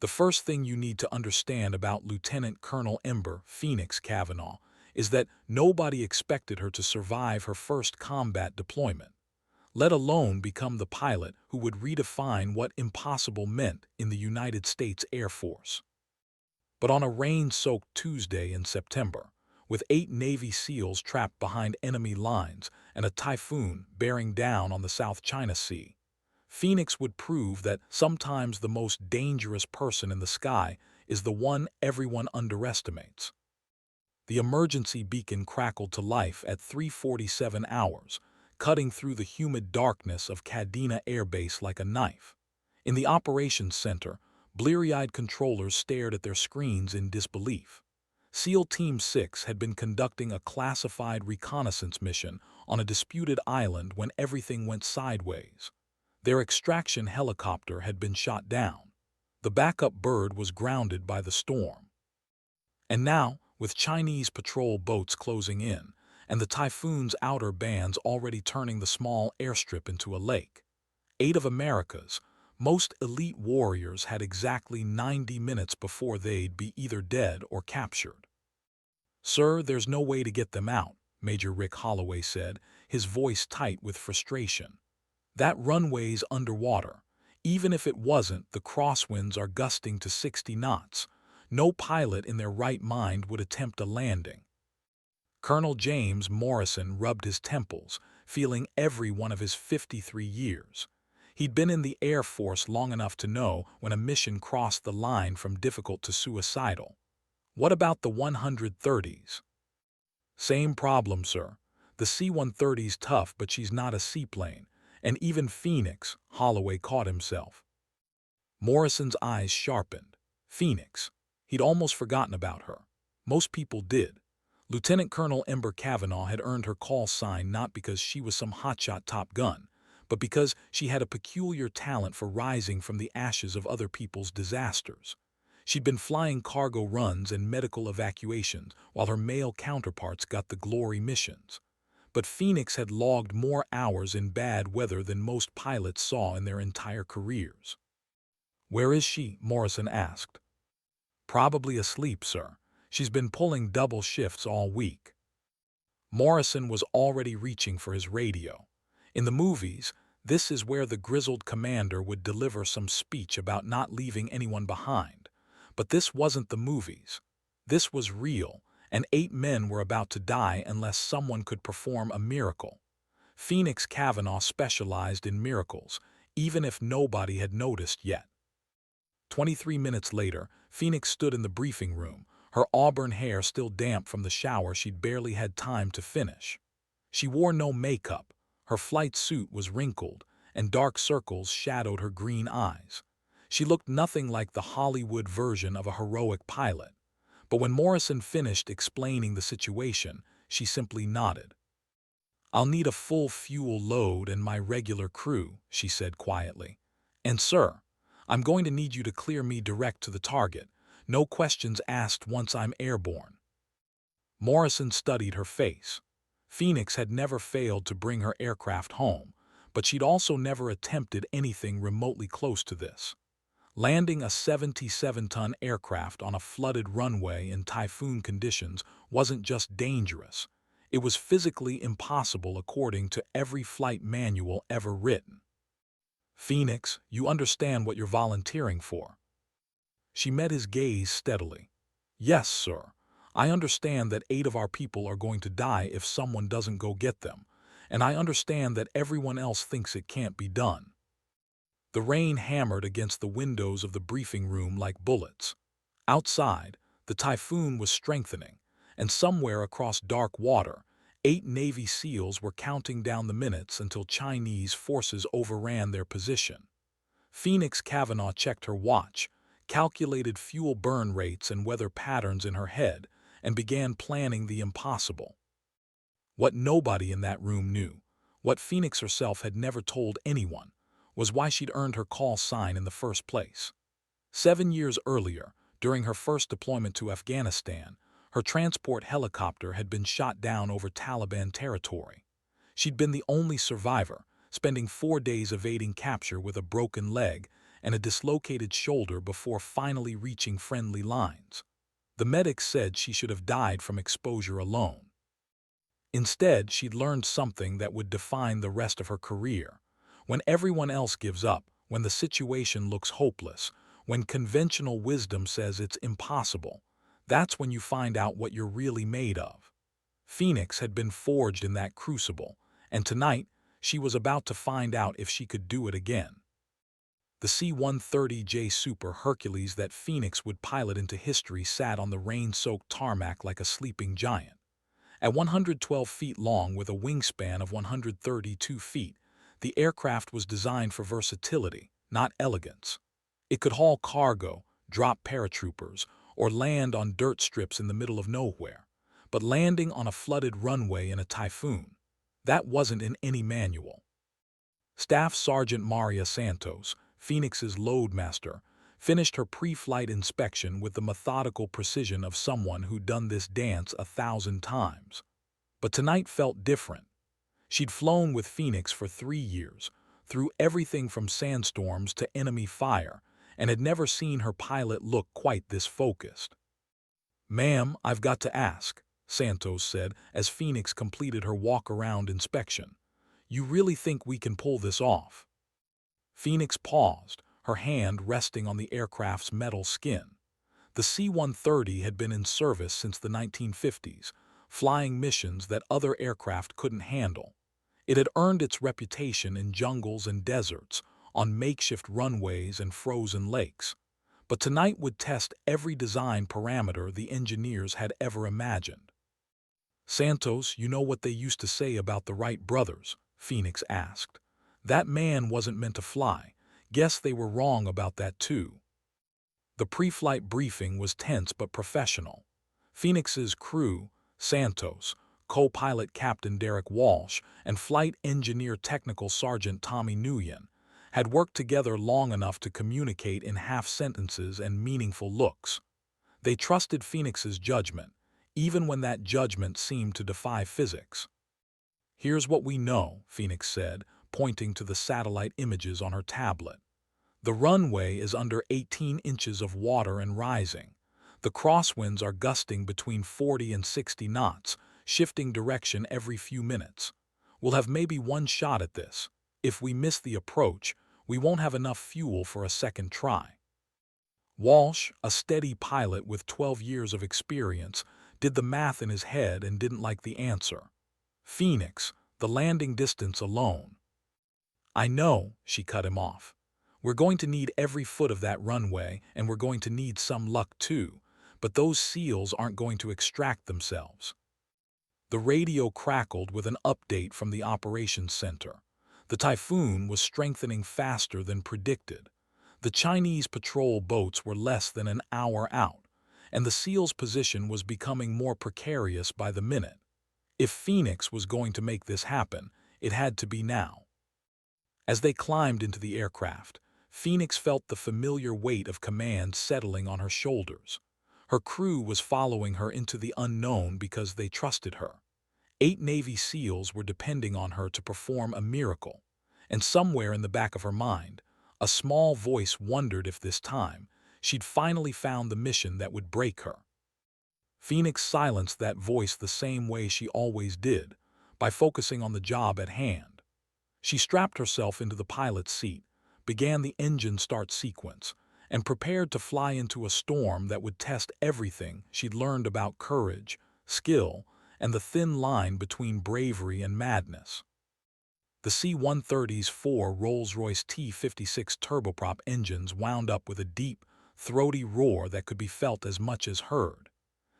The first thing you need to understand about Lieutenant Colonel Ember Phoenix Kavanaugh is that nobody expected her to survive her first combat deployment, let alone become the pilot who would redefine what impossible meant in the United States Air Force. But on a rain-soaked Tuesday in September, with 8 Navy SEALs trapped behind enemy lines and a typhoon bearing down on the South China Sea, Phoenix would prove that sometimes the most dangerous person in the sky is the one everyone underestimates. The emergency beacon crackled to life at 3:47 hours, cutting through the humid darkness of Kadena Air Base like a knife. In the operations center, bleary-eyed controllers stared at their screens in disbelief. SEAL Team 6 had been conducting a classified reconnaissance mission on a disputed island when everything went sideways. Their extraction helicopter had been shot down. The backup bird was grounded by the storm. And now, with Chinese patrol boats closing in, and the typhoon's outer bands already turning the small airstrip into a lake, 8 of America's most elite warriors had exactly 90 minutes before they'd be either dead or captured. "Sir, there's no way to get them out," Major Rick Holloway said, his voice tight with frustration. "That runway's underwater. Even if it wasn't, the crosswinds are gusting to 60 knots. No pilot in their right mind would attempt a landing." Colonel James Morrison rubbed his temples, feeling every one of his 53 years. He'd been in the Air Force long enough to know when a mission crossed the line from difficult to suicidal. "What about the 130s? "Same problem, sir. The C-130's tough, but she's not a seaplane. And even Phoenix," Holloway caught himself. Morrison's eyes sharpened. Phoenix. He'd almost forgotten about her. Most people did. Lieutenant Colonel Ember Kavanaugh had earned her call sign not because she was some hotshot Top Gun, but because she had a peculiar talent for rising from the ashes of other people's disasters. She'd been flying cargo runs and medical evacuations while her male counterparts got the glory missions. But Phoenix had logged more hours in bad weather than most pilots saw in their entire careers. "Where is she?" Morrison asked. "Probably asleep, sir. She's been pulling double shifts all week." Morrison was already reaching for his radio. In the movies, this is where the grizzled commander would deliver some speech about not leaving anyone behind. But this wasn't the movies. This was real, and 8 men were about to die unless someone could perform a miracle. Phoenix Kavanaugh specialized in miracles, even if nobody had noticed yet. 23 minutes later, Phoenix stood in the briefing room, her auburn hair still damp from the shower she'd barely had time to finish. She wore no makeup, her flight suit was wrinkled, and dark circles shadowed her green eyes. She looked nothing like the Hollywood version of a heroic pilot. But when Morrison finished explaining the situation, she simply nodded. "I'll need a full fuel load and my regular crew," she said quietly. "And sir, I'm going to need you to clear me direct to the target. No questions asked once I'm airborne." Morrison studied her face. Phoenix had never failed to bring her aircraft home, but she'd also never attempted anything remotely close to this. Landing a 77-ton aircraft on a flooded runway in typhoon conditions wasn't just dangerous. It was physically impossible according to every flight manual ever written. "Phoenix, you understand what you're volunteering for." She met his gaze steadily. "Yes, sir. I understand that 8 of our people are going to die if someone doesn't go get them, and I understand that everyone else thinks it can't be done." The rain hammered against the windows of the briefing room like bullets. Outside, the typhoon was strengthening, and somewhere across dark water, 8 Navy SEALs were counting down the minutes until Chinese forces overran their position. Phoenix Kavanaugh checked her watch, calculated fuel burn rates and weather patterns in her head, and began planning the impossible. What nobody in that room knew, what Phoenix herself had never told anyone, was why she'd earned her call sign in the first place. 7 years earlier, during her first deployment to Afghanistan, her transport helicopter had been shot down over Taliban territory. She'd been the only survivor, spending 4 days evading capture with a broken leg, and a dislocated shoulder before finally reaching friendly lines. The medics said she should have died from exposure alone. Instead, she'd learned something that would define the rest of her career. When everyone else gives up, when the situation looks hopeless, when conventional wisdom says it's impossible, that's when you find out what you're really made of. Phoenix had been forged in that crucible, and tonight she was about to find out if she could do it again. The C-130J Super Hercules that Phoenix would pilot into history sat on the rain-soaked tarmac like a sleeping giant. At 112 feet long with a wingspan of 132 feet, the aircraft was designed for versatility, not elegance. It could haul cargo, drop paratroopers, or land on dirt strips in the middle of nowhere. But landing on a flooded runway in a typhoon, that wasn't in any manual. Staff Sergeant Maria Santos, Phoenix's loadmaster, finished her pre-flight inspection with the methodical precision of someone who'd done this dance 1,000 times. But tonight felt different. She'd flown with Phoenix for 3 years, through everything from sandstorms to enemy fire, and had never seen her pilot look quite this focused. "Ma'am, I've got to ask," Santos said as Phoenix completed her walk-around inspection. "You really think we can pull this off?" Phoenix paused, her hand resting on the aircraft's metal skin. The C-130 had been in service since the 1950s, flying missions that other aircraft couldn't handle. It had earned its reputation in jungles and deserts, on makeshift runways and frozen lakes. But tonight would test every design parameter the engineers had ever imagined. "Santos, you know what they used to say about the Wright brothers?" Phoenix asked. "That man wasn't meant to fly. Guess they were wrong about that too." The pre-flight briefing was tense but professional. Phoenix's crew, Santos, co-pilot Captain Derek Walsh, and flight engineer technical sergeant Tommy Nguyen, had worked together long enough to communicate in half-sentences and meaningful looks. They trusted Phoenix's judgment, even when that judgment seemed to defy physics. "Here's what we know," Phoenix said, pointing to the satellite images on her tablet. "The runway is under 18 inches of water and rising. The crosswinds are gusting between 40 and 60 knots, shifting direction every few minutes. We'll have maybe one shot at this. If we miss the approach, we won't have enough fuel for a second try." Walsh, a steady pilot with 12 years of experience, did the math in his head and didn't like the answer. "Phoenix, the landing distance alone." "I know," she cut him off. "We're going to need every foot of that runway, and we're going to need some luck too, but those seals aren't going to extract themselves." The radio crackled with an update from the operations center. The typhoon was strengthening faster than predicted. The Chinese patrol boats were less than an hour out, and the SEAL's position was becoming more precarious by the minute. If Phoenix was going to make this happen, it had to be now. As they climbed into the aircraft, Phoenix felt the familiar weight of command settling on her shoulders. Her crew was following her into the unknown because they trusted her. 8 Navy SEALs were depending on her to perform a miracle, and somewhere in the back of her mind, a small voice wondered if this time she'd finally found the mission that would break her. Phoenix silenced that voice the same way she always did, by focusing on the job at hand. She strapped herself into the pilot's seat, began the engine start sequence, and prepared to fly into a storm that would test everything she'd learned about courage, skill, and the thin line between bravery and madness. The C-130's 4 Rolls-Royce T-56 turboprop engines wound up with a deep, throaty roar that could be felt as much as heard.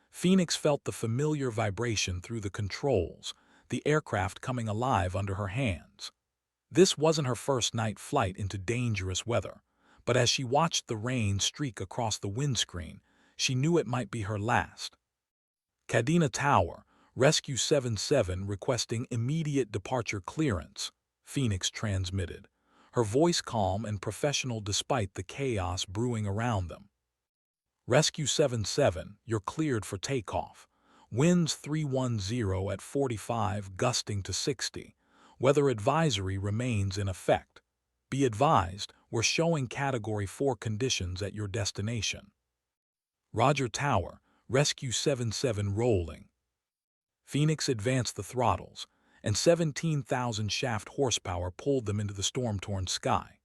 Phoenix felt the familiar vibration through the controls, the aircraft coming alive under her hands. This wasn't her first night flight into dangerous weather, but as she watched the rain streak across the windscreen, she knew it might be her last. "Kadena Tower, Rescue 77 requesting immediate departure clearance," Phoenix transmitted, her voice calm and professional despite the chaos brewing around them. "Rescue 77, you're cleared for takeoff. Winds 310 at 45 gusting to 60. Weather advisory remains in effect. Be advised, We're showing Category 4 conditions at your destination. Roger Tower, Rescue 77 rolling. Phoenix advanced the throttles, and 17,000 shaft horsepower pulled them into the storm-torn sky.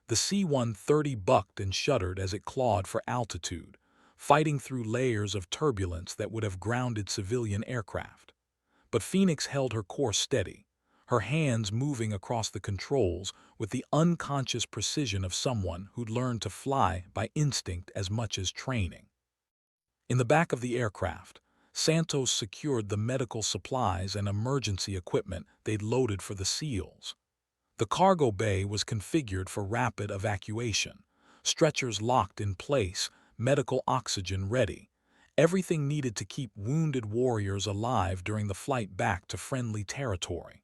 The C-130 bucked and shuddered as it clawed for altitude, fighting through layers of turbulence that would have grounded civilian aircraft. But Phoenix held her course steady, her hands moving across the controls with the unconscious precision of someone who'd learned to fly by instinct as much as training. In the back of the aircraft, Santos secured the medical supplies and emergency equipment they'd loaded for the SEALs. The cargo bay was configured for rapid evacuation, stretchers locked in place, medical oxygen ready, everything needed to keep wounded warriors alive during the flight back to friendly territory.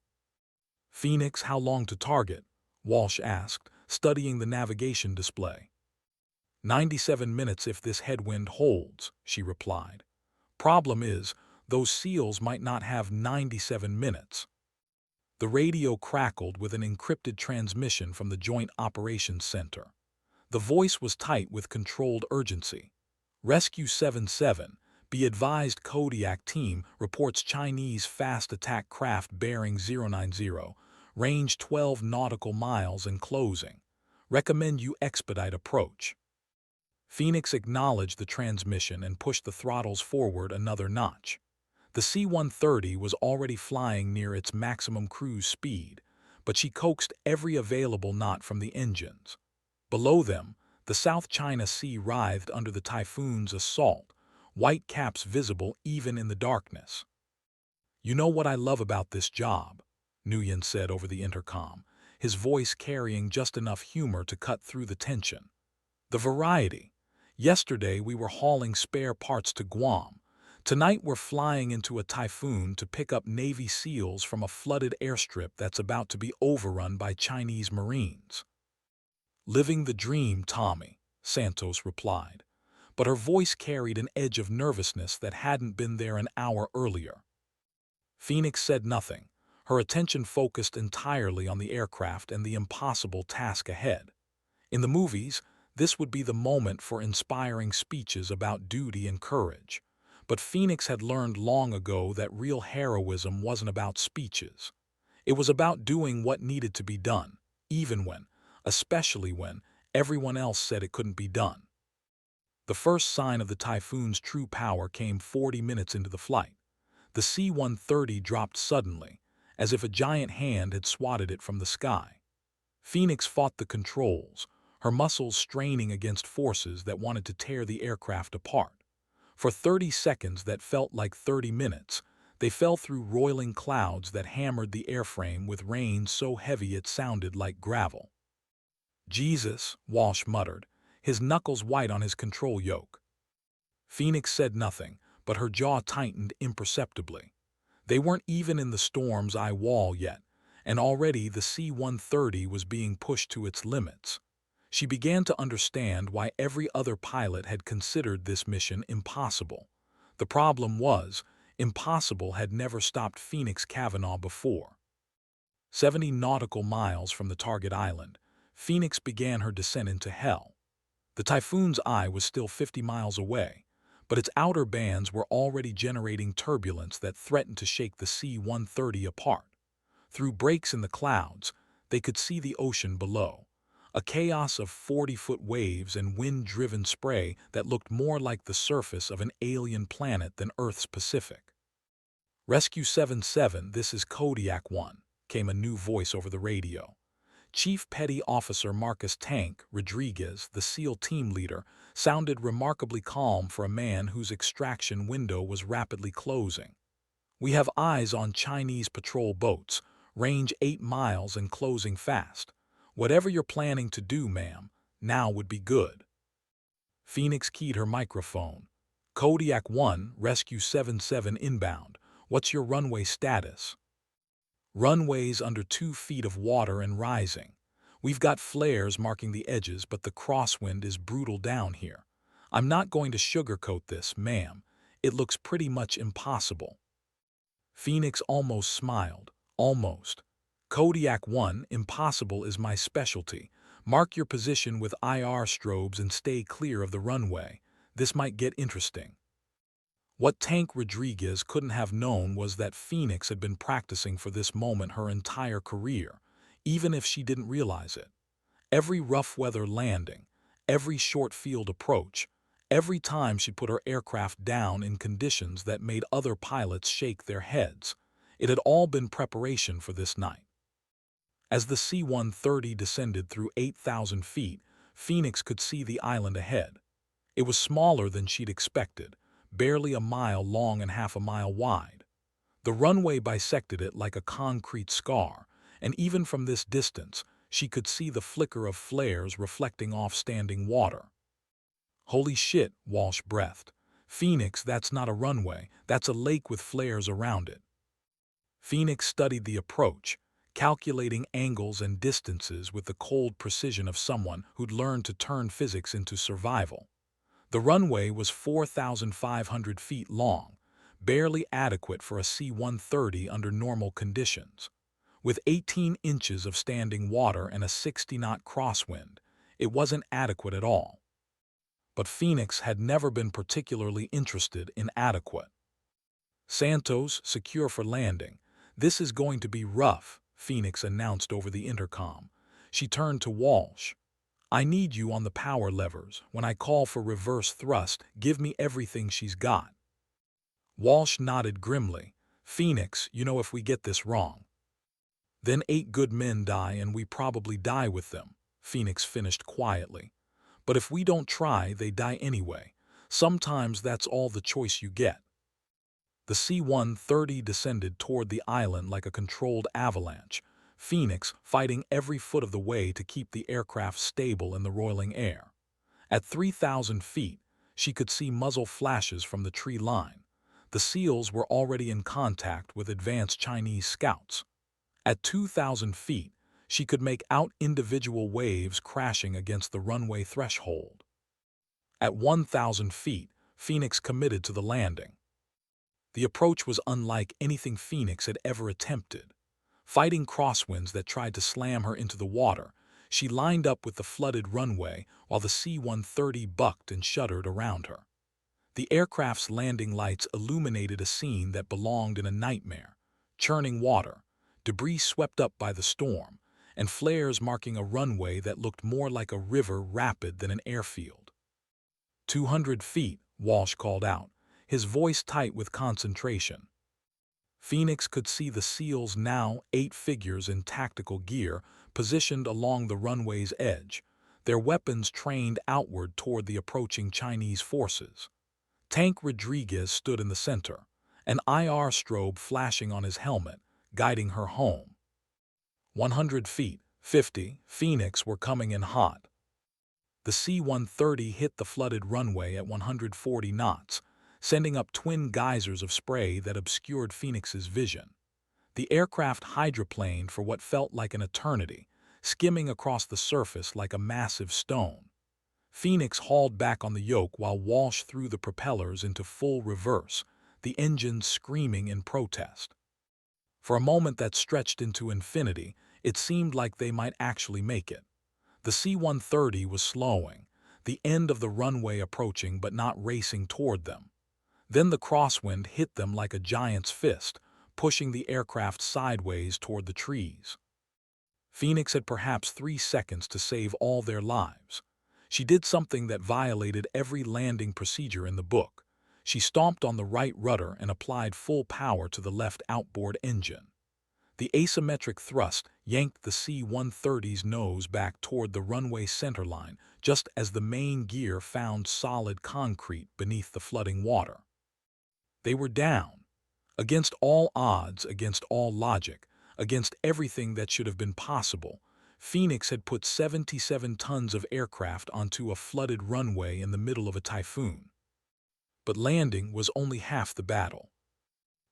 "Phoenix, how long to target?" Walsh asked, studying the navigation display. 97 minutes if this headwind holds," she replied. "Problem is, those SEALs might not have 97 minutes. The radio crackled with an encrypted transmission from the Joint Operations Center. The voice was tight with controlled urgency. "Rescue 77, be advised, Kodiak team reports Chinese fast attack craft bearing 090, range 12 nautical miles and closing. Recommend you expedite approach." Phoenix acknowledged the transmission and pushed the throttles forward another notch. The C-130 was already flying near its maximum cruise speed, but she coaxed every available knot from the engines. Below them, the South China Sea writhed under the typhoon's assault, white caps visible even in the darkness. "You know what I love about this job," Nguyen said over the intercom, his voice carrying just enough humor to cut through the tension. "The variety. Yesterday we were hauling spare parts to Guam. Tonight we're flying into a typhoon to pick up Navy SEALs from a flooded airstrip that's about to be overrun by Chinese Marines." "Living the dream, Tommy," Santos replied, but her voice carried an edge of nervousness that hadn't been there an hour earlier. Phoenix said nothing, her attention focused entirely on the aircraft and the impossible task ahead. In the movies, this would be the moment for inspiring speeches about duty and courage. But Phoenix had learned long ago that real heroism wasn't about speeches. It was about doing what needed to be done, even when, especially when, everyone else said it couldn't be done. The first sign of the typhoon's true power came 40 minutes into the flight. The C-130 dropped suddenly, as if a giant hand had swatted it from the sky. Phoenix fought the controls, her muscles straining against forces that wanted to tear the aircraft apart. For 30 seconds that felt like 30 minutes, they fell through roiling clouds that hammered the airframe with rain so heavy it sounded like gravel. "Jesus," Walsh muttered, his knuckles white on his control yoke. Phoenix said nothing, but her jaw tightened imperceptibly. They weren't even in the storm's eye wall yet, and already the C-130 was being pushed to its limits. She began to understand why every other pilot had considered this mission impossible. The problem was, impossible had never stopped Phoenix Cavanaugh before. 70 nautical miles from the target island, Phoenix began her descent into hell. The typhoon's eye was still 50 miles away, but its outer bands were already generating turbulence that threatened to shake the C-130 apart. Through breaks in the clouds, they could see the ocean below, a chaos of 40-foot waves and wind-driven spray that looked more like the surface of an alien planet than Earth's Pacific. "Rescue 77, this is Kodiak 1, came a new voice over the radio. Chief Petty Officer Marcus Tank Rodriguez, the SEAL team leader, sounded remarkably calm for a man whose extraction window was rapidly closing. "We have eyes on Chinese patrol boats, range 8 miles and closing fast. Whatever you're planning to do, ma'am, now would be good." Phoenix keyed her microphone. "Kodiak 1, Rescue 77 inbound. What's your runway status?" "Runways under 2 feet of water and rising. We've got flares marking the edges, but the crosswind is brutal down here. I'm not going to sugarcoat this, ma'am. It looks pretty much impossible." Phoenix almost smiled. Almost. "Kodiak 1, impossible is my specialty. Mark your position with IR strobes and stay clear of the runway. This might get interesting. What Tank Rodriguez couldn't have known was that Phoenix had been practicing for this moment her entire career, even if she didn't realize it. Every rough-weather landing, every short-field approach, every time she put her aircraft down in conditions that made other pilots shake their heads, it had all been preparation for this night. As the C-130 descended through 8,000 feet, Phoenix could see the island ahead. It was smaller than she'd expected, barely a mile long and half a mile wide. The runway bisected it like a concrete scar, and even from this distance, she could see the flicker of flares reflecting off standing water. "Holy shit," Walsh breathed. "Phoenix, that's not a runway, that's a lake with flares around it." Phoenix studied the approach, calculating angles and distances with the cold precision of someone who'd learned to turn physics into survival. The runway was 4,500 feet long, barely adequate for a C-130 under normal conditions. With 18 inches of standing water and a 60-knot crosswind, it wasn't adequate at all. But Phoenix had never been particularly interested in adequate. "Santos, secure for landing. This is going to be rough," Phoenix announced over the intercom. She turned to Walsh. "I need you on the power levers. When I call for reverse thrust, give me everything she's got." Walsh nodded grimly. "Phoenix, you know if we get this wrong, then 8 good men die and we probably die with them," Phoenix finished quietly. "But if we don't try, they die anyway. Sometimes that's all the choice you get." The C-130 descended toward the island like a controlled avalanche, Phoenix fighting every foot of the way to keep the aircraft stable in the roiling air. At 3,000 feet, she could see muzzle flashes from the tree line. The SEALs were already in contact with advanced Chinese scouts. At 2,000 feet, she could make out individual waves crashing against the runway threshold. At 1,000 feet, Phoenix committed to the landing. The approach was unlike anything Phoenix had ever attempted. Fighting crosswinds that tried to slam her into the water, she lined up with the flooded runway while the C-130 bucked and shuddered around her. The aircraft's landing lights illuminated a scene that belonged in a nightmare: churning water, debris swept up by the storm, and flares marking a runway that looked more like a river rapid than an airfield. 200 feet, Walsh called out, his voice tight with concentration. Phoenix could see the SEALs, now 8 figures in tactical gear, positioned along the runway's edge, their weapons trained outward toward the approaching Chinese forces. Tank Rodriguez stood in the center, an IR strobe flashing on his helmet, guiding her home. 100 feet, 50, Phoenix were coming in hot. The C-130 hit the flooded runway at 140 knots, sending up twin geysers of spray that obscured Phoenix's vision. The aircraft hydroplaned for what felt like an eternity, skimming across the surface like a massive stone. Phoenix hauled back on the yoke while Walsh threw the propellers into full reverse, the engines screaming in protest. For a moment that stretched into infinity, it seemed like they might actually make it. The C-130 was slowing, the end of the runway approaching but not racing toward them. Then the crosswind hit them like a giant's fist, pushing the aircraft sideways toward the trees. Phoenix had perhaps 3 seconds to save all their lives. She did something that violated every landing procedure in the book. She stomped on the right rudder and applied full power to the left outboard engine. The asymmetric thrust yanked the C-130's nose back toward the runway centerline just as the main gear found solid concrete beneath the flooding water. They were down. Against all odds, against all logic, against everything that should have been possible, Phoenix had put 77 tons of aircraft onto a flooded runway in the middle of a typhoon. But landing was only half the battle.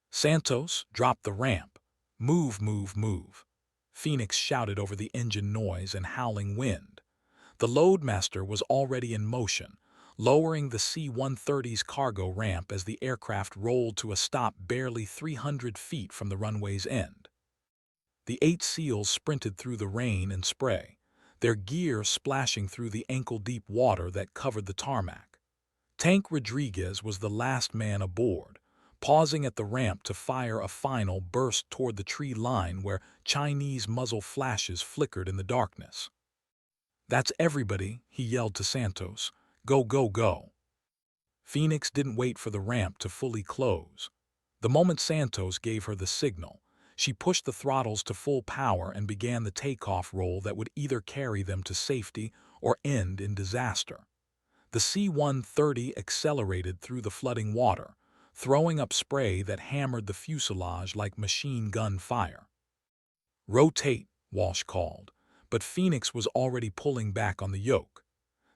"Santos, drop the ramp. Move, move, move," Phoenix shouted over the engine noise and howling wind. The loadmaster was already in motion, lowering the C-130's cargo ramp as the aircraft rolled to a stop barely 300 feet from the runway's end. The 8 SEALs sprinted through the rain and spray. their gear splashing through the ankle-deep water that covered the tarmac. Tank Rodriguez was the last man aboard, pausing at the ramp to fire a final burst toward the tree line where Chinese muzzle flashes flickered in the darkness. "That's everybody," he yelled to Santos. "Go, go, go." Phoenix didn't wait for the ramp to fully close. The moment Santos gave her the signal, she pushed the throttles to full power and began the takeoff roll that would either carry them to safety or end in disaster. The C-130 accelerated through the flooding water, throwing up spray that hammered the fuselage like machine gun fire. "Rotate," Walsh called, but Phoenix was already pulling back on the yoke.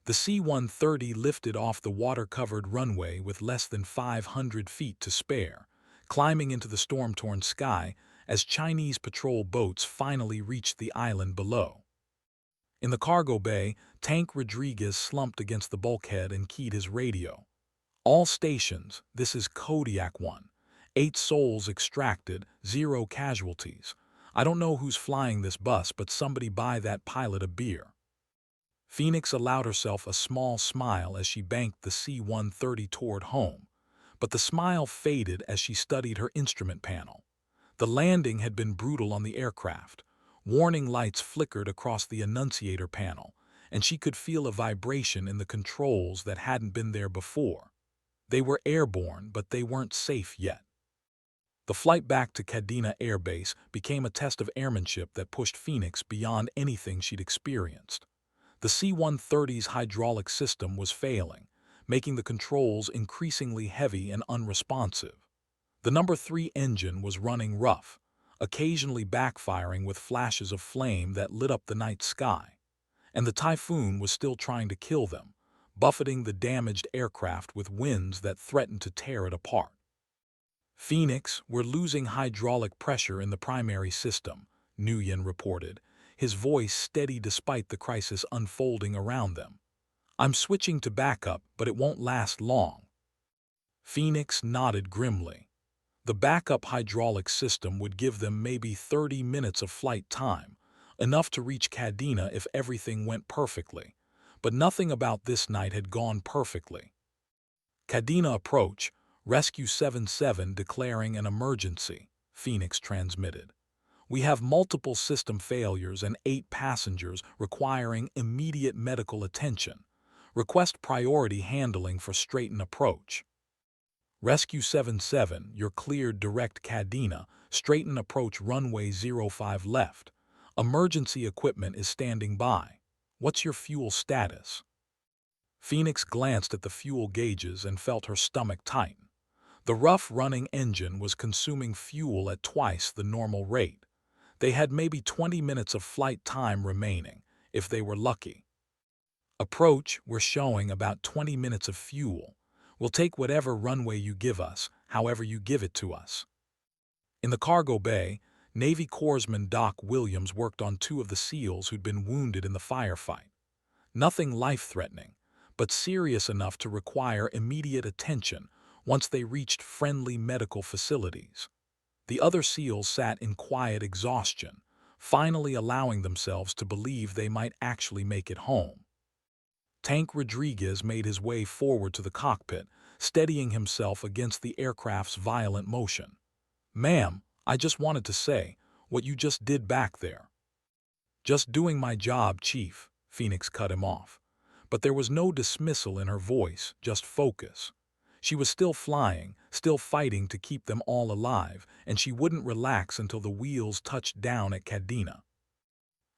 The C-130 lifted off the water-covered runway with less than 500 feet to spare, climbing into the storm-torn sky as Chinese patrol boats finally reached the island below. In the cargo bay, Tank Rodriguez slumped against the bulkhead and keyed his radio. "All stations, this is Kodiak 1. 8 souls extracted, 0 casualties. I don't know who's flying this bus, but somebody buy that pilot a beer." Phoenix allowed herself a small smile as she banked the C-130 toward home, but the smile faded as she studied her instrument panel. The landing had been brutal on the aircraft. Warning lights flickered across the annunciator panel, and she could feel a vibration in the controls that hadn't been there before. They were airborne, but they weren't safe yet. The flight back to Kadena Air Base became a test of airmanship that pushed Phoenix beyond anything she'd experienced. The C-130's hydraulic system was failing, making the controls increasingly heavy and unresponsive. The No. 3 engine was running rough, occasionally backfiring with flashes of flame that lit up the night sky. And the Typhoon was still trying to kill them, buffeting the damaged aircraft with winds that threatened to tear it apart. "Phoenix, we're losing hydraulic pressure in the primary system," Nguyen reported, his voice steady despite the crisis unfolding around them. "I'm switching to backup, but it won't last long." Phoenix nodded grimly. The backup hydraulic system would give them maybe 30 minutes of flight time, enough to reach Kadena if everything went perfectly. But nothing about this night had gone perfectly. "Kadena approach, Rescue 77 declaring an emergency," Phoenix transmitted. "We have multiple system failures and 8 passengers requiring immediate medical attention. Request priority handling for straighten approach." "Rescue 77, you're cleared direct Kadena, straighten approach runway 05 left. Emergency equipment is standing by. What's your fuel status?" Phoenix glanced at the fuel gauges and felt her stomach tighten. The rough-running engine was consuming fuel at twice the normal rate. They had maybe 20 minutes of flight time remaining, if they were lucky. "Approach, we're showing about 20 minutes of fuel. We'll take whatever runway you give us, however you give it to us." In the cargo bay, Navy Corpsman Doc Williams worked on 2 of the SEALs who'd been wounded in the firefight. Nothing life-threatening, but serious enough to require immediate attention once they reached friendly medical facilities. The other SEALs sat in quiet exhaustion, finally allowing themselves to believe they might actually make it home. Tank Rodriguez made his way forward to the cockpit, steadying himself against the aircraft's violent motion. "Ma'am, I just wanted to say, what you just did back there." "Just doing my job, Chief," Phoenix cut him off. But there was no dismissal in her voice, just focus. She was still flying, still fighting to keep them all alive, and she wouldn't relax until the wheels touched down at Kadena.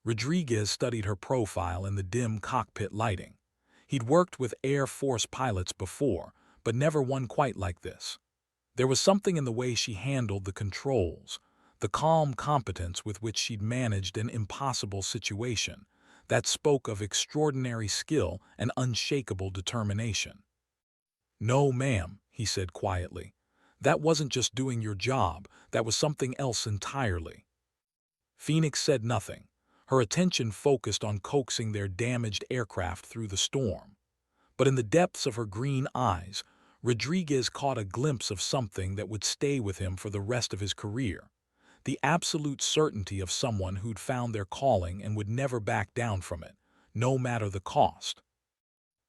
Rodriguez studied her profile in the dim cockpit lighting. He'd worked with Air Force pilots before, but never one quite like this. There was something in the way she handled the controls, the calm competence with which she'd managed an impossible situation, that spoke of extraordinary skill and unshakable determination. "No, ma'am," he said quietly. "That wasn't just doing your job, that was something else entirely." Phoenix said nothing, her attention focused on coaxing their damaged aircraft through the storm. But in the depths of her green eyes, Rodriguez caught a glimpse of something that would stay with him for the rest of his career. the absolute certainty of someone who'd found their calling and would never back down from it, no matter the cost.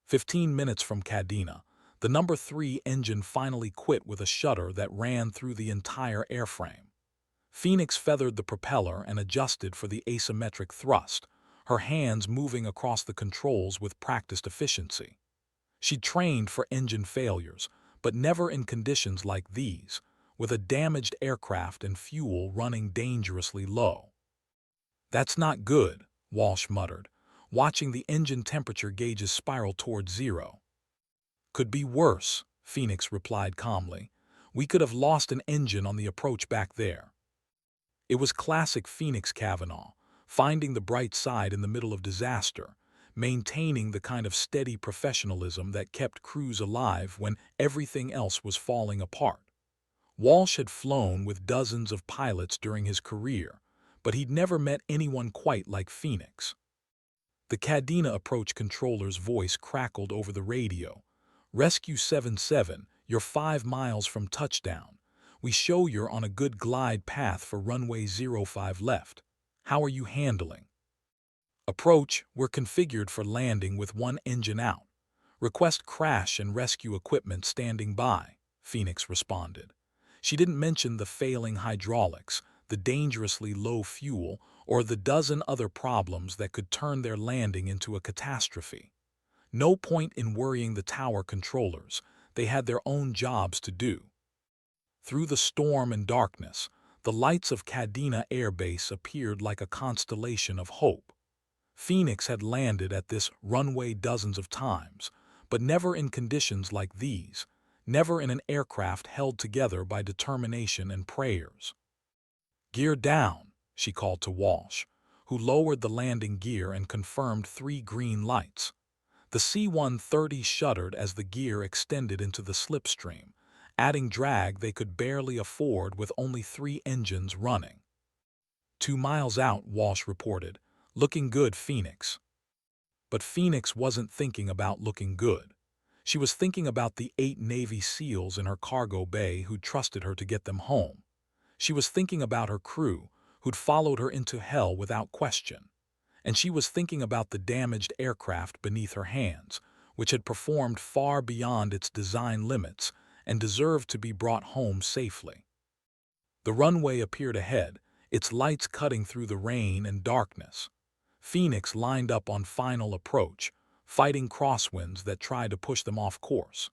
15 minutes from Kadena, the number 3 engine finally quit with a shudder that ran through the entire airframe. Phoenix feathered the propeller and adjusted for the asymmetric thrust, her hands moving across the controls with practiced efficiency. She'd trained for engine failures, but never in conditions like these, with a damaged aircraft and fuel running dangerously low. "That's not good," Walsh muttered, watching the engine temperature gauges spiral toward zero. "Could be worse," Phoenix replied calmly. "We could have lost an engine on the approach back there." It was classic Phoenix Cavanaugh, finding the bright side in the middle of disaster, maintaining the kind of steady professionalism that kept crews alive when everything else was falling apart. Walsh had flown with dozens of pilots during his career, but he'd never met anyone quite like Phoenix. The Kadena approach controller's voice crackled over the radio. "Rescue 77, you're 5 miles from touchdown. We show you're on a good glide path for runway 05 left. How are you handling?" "Approach, we're configured for landing with one engine out. Request crash and rescue equipment standing by," Phoenix responded. She didn't mention the failing hydraulics, the dangerously low fuel, or the dozen other problems that could turn their landing into a catastrophe. No point in worrying the tower controllers, they had their own jobs to do. Through the storm and darkness, the lights of Kadena Air Base appeared like a constellation of hope. Phoenix had landed at this runway dozens of times, but never in conditions like these, never in an aircraft held together by determination and prayers. "Gear down," she called to Walsh, who lowered the landing gear and confirmed 3 green lights. The C-130 shuddered as the gear extended into the slipstream, adding drag they could barely afford with only 3 engines running. 2 miles out, Walsh reported. "Looking good, Phoenix." But Phoenix wasn't thinking about looking good. She was thinking about the 8 Navy SEALs in her cargo bay who'd trusted her to get them home. She was thinking about her crew, who'd followed her into hell without question. And she was thinking about the damaged aircraft beneath her hands, which had performed far beyond its design limits and deserved to be brought home safely. The runway appeared ahead, its lights cutting through the rain and darkness. Phoenix lined up on final approach, fighting crosswinds that tried to push them off course.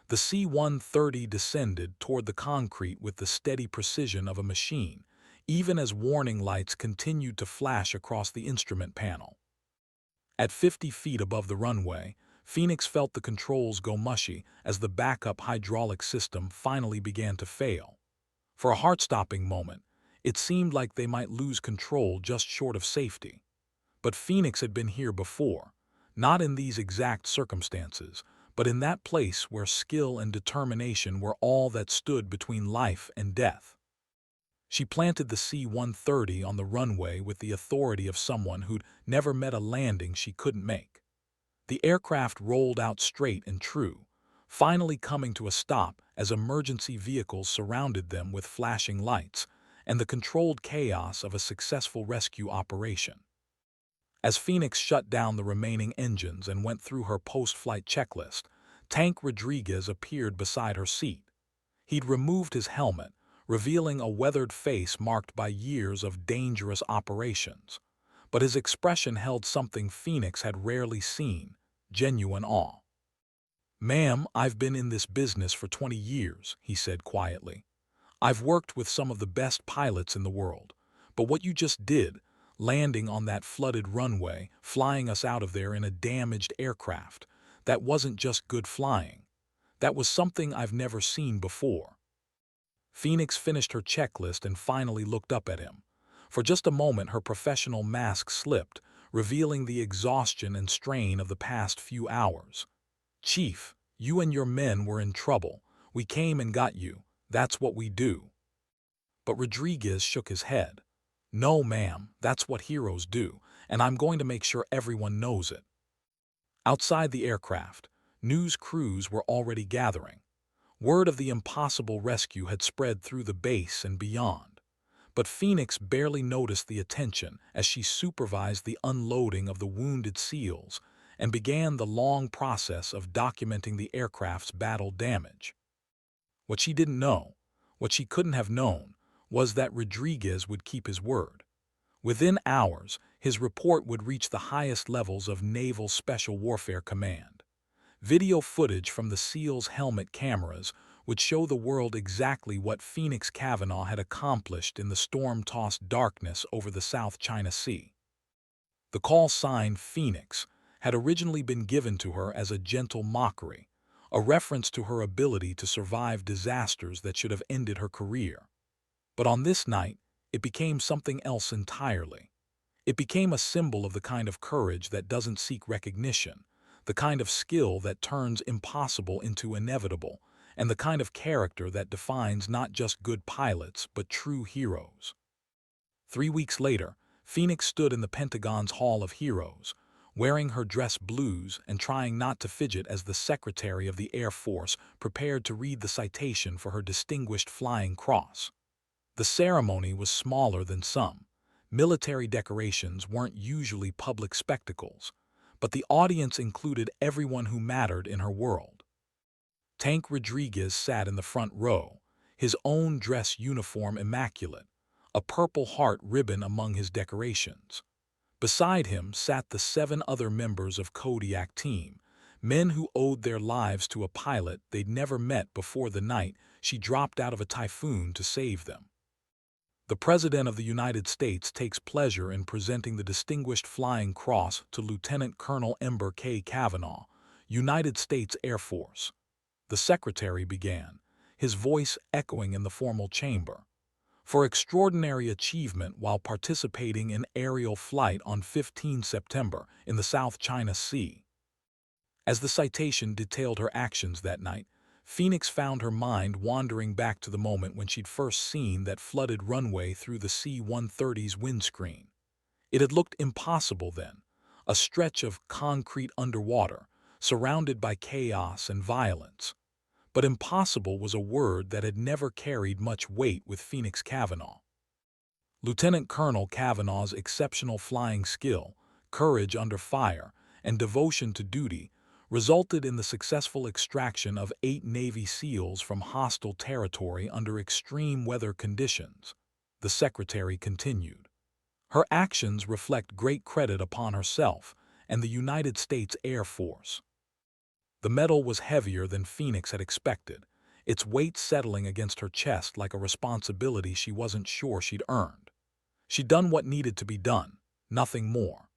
The C-130 descended toward the concrete with the steady precision of a machine, even as warning lights continued to flash across the instrument panel. At 50 feet above the runway, Phoenix felt the controls go mushy as the backup hydraulic system finally began to fail. For a heart-stopping moment, it seemed like they might lose control just short of safety. But Phoenix had been here before, not in these exact circumstances, but in that place where skill and determination were all that stood between life and death. She planted the C-130 on the runway with the authority of someone who'd never met a landing she couldn't make. The aircraft rolled out straight and true, finally coming to a stop as emergency vehicles surrounded them with flashing lights and the controlled chaos of a successful rescue operation. As Phoenix shut down the remaining engines and went through her post-flight checklist, Tank Rodriguez appeared beside her seat. He'd removed his helmet, revealing a weathered face marked by years of dangerous operations. But his expression held something Phoenix had rarely seen: genuine awe. "Ma'am, I've been in this business for 20 years, he said quietly. "I've worked with some of the best pilots in the world, but what you just did, landing on that flooded runway, flying us out of there in a damaged aircraft, that wasn't just good flying. That was something I've never seen before." Phoenix finished her checklist and finally looked up at him. For just a moment her professional mask slipped, revealing the exhaustion and strain of the past few hours. "Chief, you and your men were in trouble. We came and got you. That's what we do." But Rodriguez shook his head. "No, ma'am, that's what heroes do, and I'm going to make sure everyone knows it." Outside the aircraft, news crews were already gathering. Word of the impossible rescue had spread through the base and beyond. But Phoenix barely noticed the attention as she supervised the unloading of the wounded SEALs and began the long process of documenting the aircraft's battle damage. What she didn't know, what she couldn't have known, was that Rodriguez would keep his word. Within hours, his report would reach the highest levels of Naval Special Warfare Command. Video footage from the SEALs' helmet cameras would show the world exactly what Phoenix Cavanaugh had accomplished in the storm-tossed darkness over the South China Sea. The call sign Phoenix had originally been given to her as a gentle mockery, a reference to her ability to survive disasters that should have ended her career. But on this night, it became something else entirely. It became a symbol of the kind of courage that doesn't seek recognition, the kind of skill that turns impossible into inevitable, and the kind of character that defines not just good pilots but true heroes. 3 weeks later, Phoenix stood in the Pentagon's Hall of Heroes, wearing her dress blues and trying not to fidget as the Secretary of the Air Force prepared to read the citation for her Distinguished Flying Cross. The ceremony was smaller than some. Military decorations weren't usually public spectacles, but the audience included everyone who mattered in her world. Tank Rodriguez sat in the front row, his own dress uniform immaculate, a Purple Heart ribbon among his decorations. Beside him sat the 7 other members of Kodiak team, men who owed their lives to a pilot they'd never met before the night she dropped out of a typhoon to save them. The President of the United States takes pleasure in presenting the Distinguished Flying Cross to Lieutenant Colonel Ember K. Cavanaugh, United States Air Force. The Secretary began, his voice echoing in the formal chamber. For extraordinary achievement while participating in aerial flight on 15 September in the South China Sea. As the citation detailed her actions that night, Phoenix found her mind wandering back to the moment when she'd first seen that flooded runway through the C-130's windscreen. It had looked impossible then, a stretch of concrete underwater, surrounded by chaos and violence. But impossible was a word that had never carried much weight with Phoenix Cavanaugh. Lieutenant Colonel Cavanaugh's exceptional flying skill, courage under fire, and devotion to duty resulted in the successful extraction of 8 Navy SEALs from hostile territory under extreme weather conditions. The Secretary continued. Her actions reflect great credit upon herself and the United States Air Force. The medal was heavier than Phoenix had expected, its weight settling against her chest like a responsibility she wasn't sure she'd earned. She'd done what needed to be done, nothing more.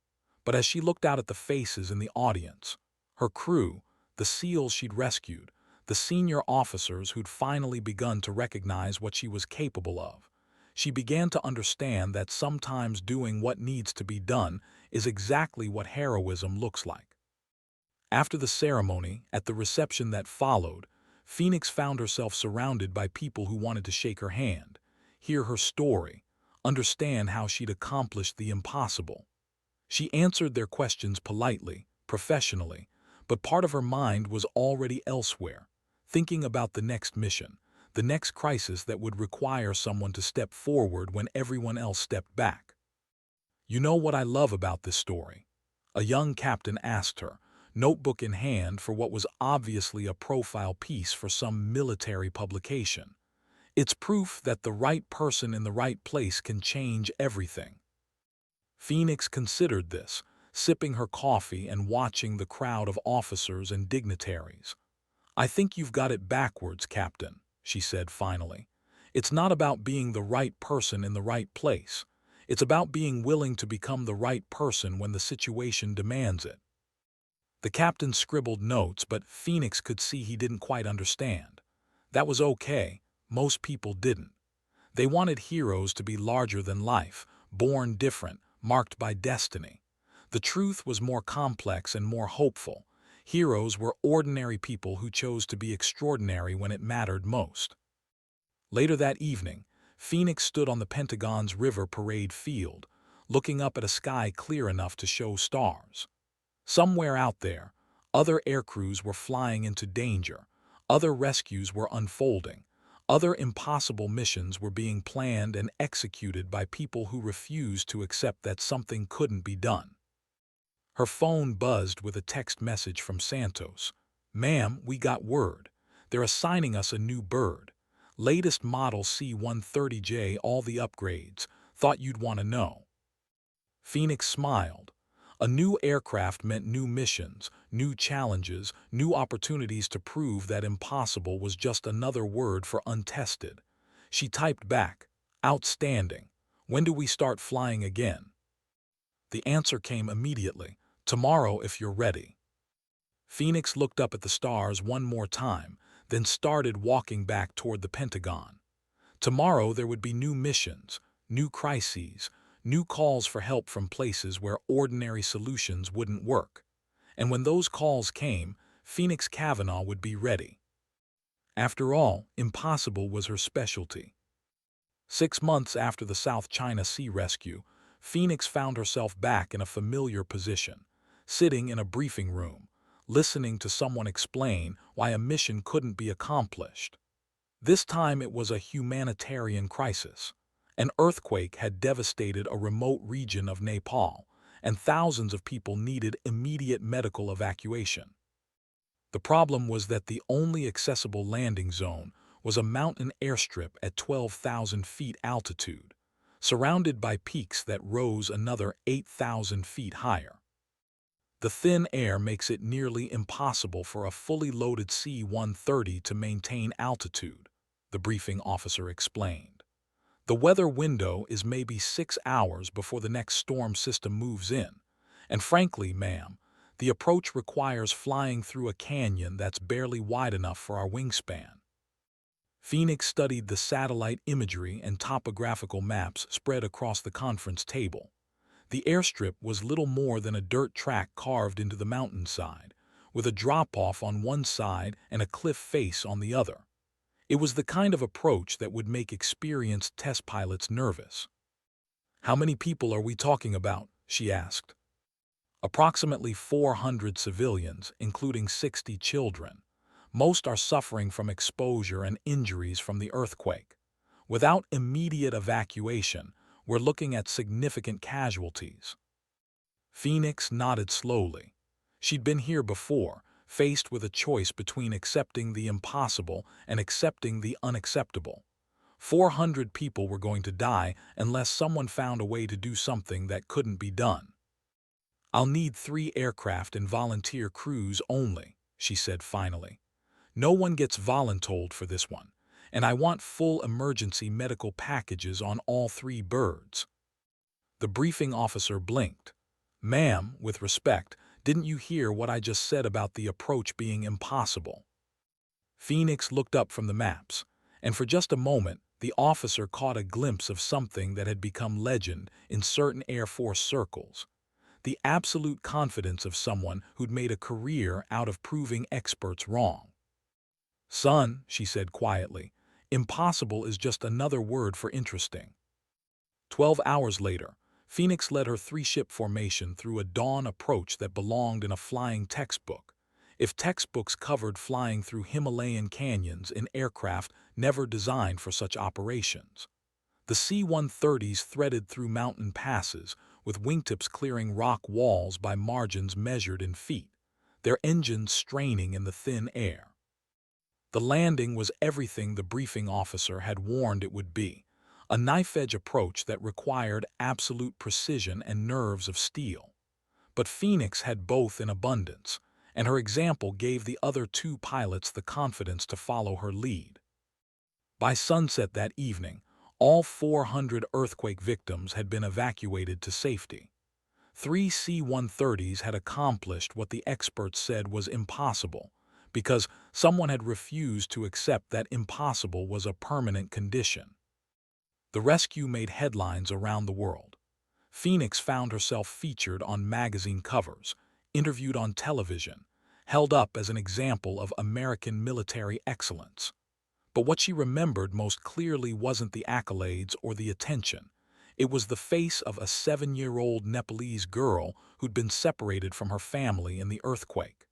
But as she looked out at the faces in the audience, her crew, the SEALs she'd rescued, the senior officers who'd finally begun to recognize what she was capable of, she began to understand that sometimes doing what needs to be done is exactly what heroism looks like. After the ceremony, at the reception that followed, Phoenix found herself surrounded by people who wanted to shake her hand, hear her story, understand how she'd accomplished the impossible. She answered their questions politely, professionally, but part of her mind was already elsewhere, thinking about the next mission, the next crisis that would require someone to step forward when everyone else stepped back. "You know what I love about this story?" a young captain asked her, notebook in hand for what was obviously a profile piece for some military publication. "It's proof that the right person in the right place can change everything." Phoenix considered this, sipping her coffee and watching the crowd of officers and dignitaries. "I think you've got it backwards, Captain," she said finally. "It's not about being the right person in the right place. It's about being willing to become the right person when the situation demands it." The captain scribbled notes, but Phoenix could see he didn't quite understand. That was okay. Most people didn't. They wanted heroes to be larger than life, born different, marked by destiny. The truth was more complex and more hopeful. Heroes were ordinary people who chose to be extraordinary when it mattered most. Later that evening, Phoenix stood on the Pentagon's River Parade field, looking up at a sky clear enough to show stars. Somewhere out there, other aircrews were flying into danger, other rescues were unfolding, Other impossible missions were being planned and executed by people who refused to accept that something couldn't be done. Her phone buzzed with a text message from Santos. "Ma'am, we got word. They're assigning us a new bird. Latest model C-130J, all the upgrades. Thought you'd want to know." Phoenix smiled. A new aircraft meant new missions, new challenges, new opportunities to prove that impossible was just another word for untested. She typed back, "Outstanding. When do we start flying again?" The answer came immediately, "Tomorrow if you're ready." Phoenix looked up at the stars one more time, then started walking back toward the Pentagon. Tomorrow there would be new missions, new crises, new calls for help from places where ordinary solutions wouldn't work. And when those calls came, Phoenix Kavanaugh would be ready. After all, impossible was her specialty. 6 months after the South China Sea rescue, Phoenix found herself back in a familiar position, sitting in a briefing room, listening to someone explain why a mission couldn't be accomplished. This time it was a humanitarian crisis. An earthquake had devastated a remote region of Nepal, and thousands of people needed immediate medical evacuation. The problem was that the only accessible landing zone was a mountain airstrip at 12,000 feet altitude, surrounded by peaks that rose another 8,000 feet higher. The thin air makes it nearly impossible for a fully loaded C-130 to maintain altitude, the briefing officer explained. The weather window is maybe 6 hours before the next storm system moves in, and frankly, ma'am, the approach requires flying through a canyon that's barely wide enough for our wingspan. Phoenix studied the satellite imagery and topographical maps spread across the conference table. The airstrip was little more than a dirt track carved into the mountainside, with a drop-off on one side and a cliff face on the other. It was the kind of approach that would make experienced test pilots nervous. "How many people are we talking about?" she asked. "Approximately 400 civilians, including 60 children. Most are suffering from exposure and injuries from the earthquake. Without immediate evacuation, we're looking at significant casualties." Phoenix nodded slowly. She'd been here before, faced with a choice between accepting the impossible and accepting the unacceptable. 400 people were going to die unless someone found a way to do something that couldn't be done. "I'll need 3 aircraft and volunteer crews only," she said finally. "No one gets voluntold for this one, and I want full emergency medical packages on all 3 birds." The briefing officer blinked. "Ma'am, with respect, didn't you hear what I just said about the approach being impossible?" Phoenix looked up from the maps, and for just a moment, the officer caught a glimpse of something that had become legend in certain Air Force circles. The absolute confidence of someone who'd made a career out of proving experts wrong. "Son," she said quietly, "impossible is just another word for interesting." 12 hours later, Phoenix led her 3-ship formation through a dawn approach that belonged in a flying textbook, if textbooks covered flying through Himalayan canyons in aircraft never designed for such operations. The C-130s threaded through mountain passes, with wingtips clearing rock walls by margins measured in feet, their engines straining in the thin air. The landing was everything the briefing officer had warned it would be, a knife-edge approach that required absolute precision and nerves of steel. But Phoenix had both in abundance, and her example gave the other 2 pilots the confidence to follow her lead. By sunset that evening, all 400 earthquake victims had been evacuated to safety. 3 C-130s had accomplished what the experts said was impossible, because someone had refused to accept that impossible was a permanent condition. The rescue made headlines around the world. Phoenix found herself featured on magazine covers, interviewed on television, held up as an example of American military excellence. But what she remembered most clearly wasn't the accolades or the attention. It was the face of a 7-year-old Nepalese girl who'd been separated from her family in the earthquake.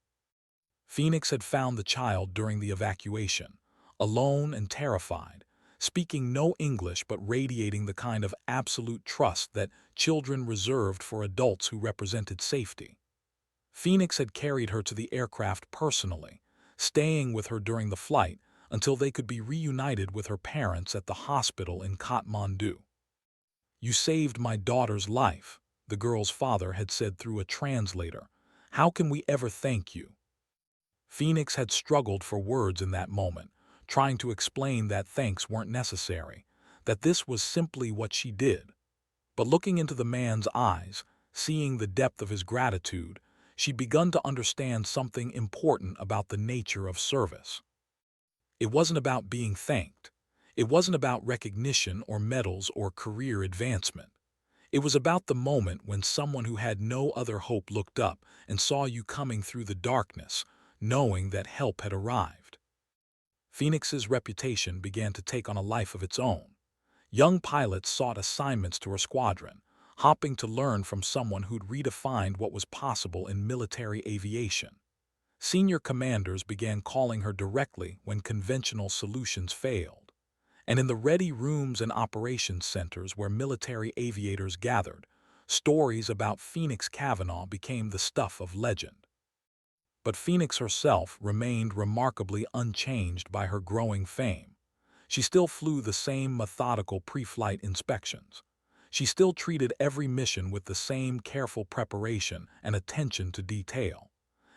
Phoenix had found the child during the evacuation, alone and terrified, speaking no English but radiating the kind of absolute trust that children reserved for adults who represented safety. Phoenix had carried her to the aircraft personally, staying with her during the flight until they could be reunited with her parents at the hospital in Kathmandu. "You saved my daughter's life," the girl's father had said through a translator. "How can we ever thank you?" Phoenix had struggled for words in that moment, trying to explain that thanks weren't necessary, that this was simply what she did. But looking into the man's eyes, seeing the depth of his gratitude, she'd begun to understand something important about the nature of service. It wasn't about being thanked. It wasn't about recognition or medals or career advancement. It was about the moment when someone who had no other hope looked up and saw you coming through the darkness, knowing that help had arrived. Phoenix's reputation began to take on a life of its own. Young pilots sought assignments to her squadron, hopping to learn from someone who'd redefined what was possible in military aviation. Senior commanders began calling her directly when conventional solutions failed. And in the ready rooms and operations centers where military aviators gathered, stories about Phoenix Cavanaugh became the stuff of legend. But Phoenix herself remained remarkably unchanged by her growing fame. She still flew the same methodical pre-flight inspections. She still treated every mission with the same careful preparation and attention to detail.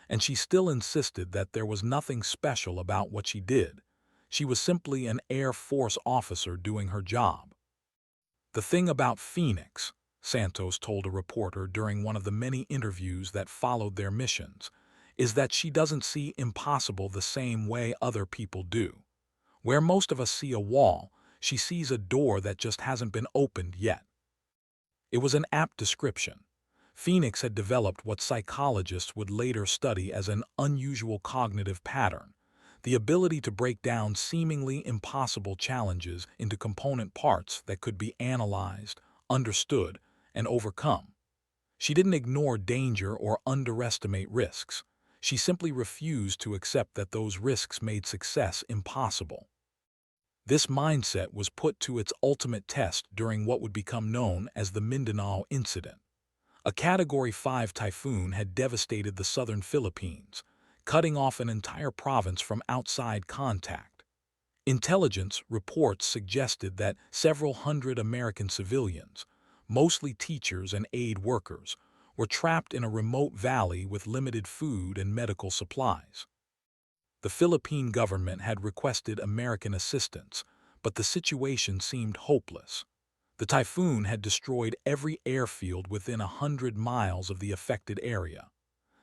And she still insisted that there was nothing special about what she did. She was simply an Air Force officer doing her job. "The thing about Phoenix," Santos told a reporter during one of the many interviews that followed their missions, "is that she doesn't see impossible the same way other people do. Where most of us see a wall, she sees a door that just hasn't been opened yet." It was an apt description. Phoenix had developed what psychologists would later study as an unusual cognitive pattern, the ability to break down seemingly impossible challenges into component parts that could be analyzed, understood, and overcome. She didn't ignore danger or underestimate risks. She simply refused to accept that those risks made success impossible. This mindset was put to its ultimate test during what would become known as the Mindanao incident. A Category 5 typhoon had devastated the southern Philippines, cutting off an entire province from outside contact. Intelligence reports suggested that several hundred American civilians, mostly teachers and aid workers, were trapped in a remote valley with limited food and medical supplies. The Philippine government had requested American assistance, but the situation seemed hopeless. The typhoon had destroyed every airfield within 100 miles of the affected area.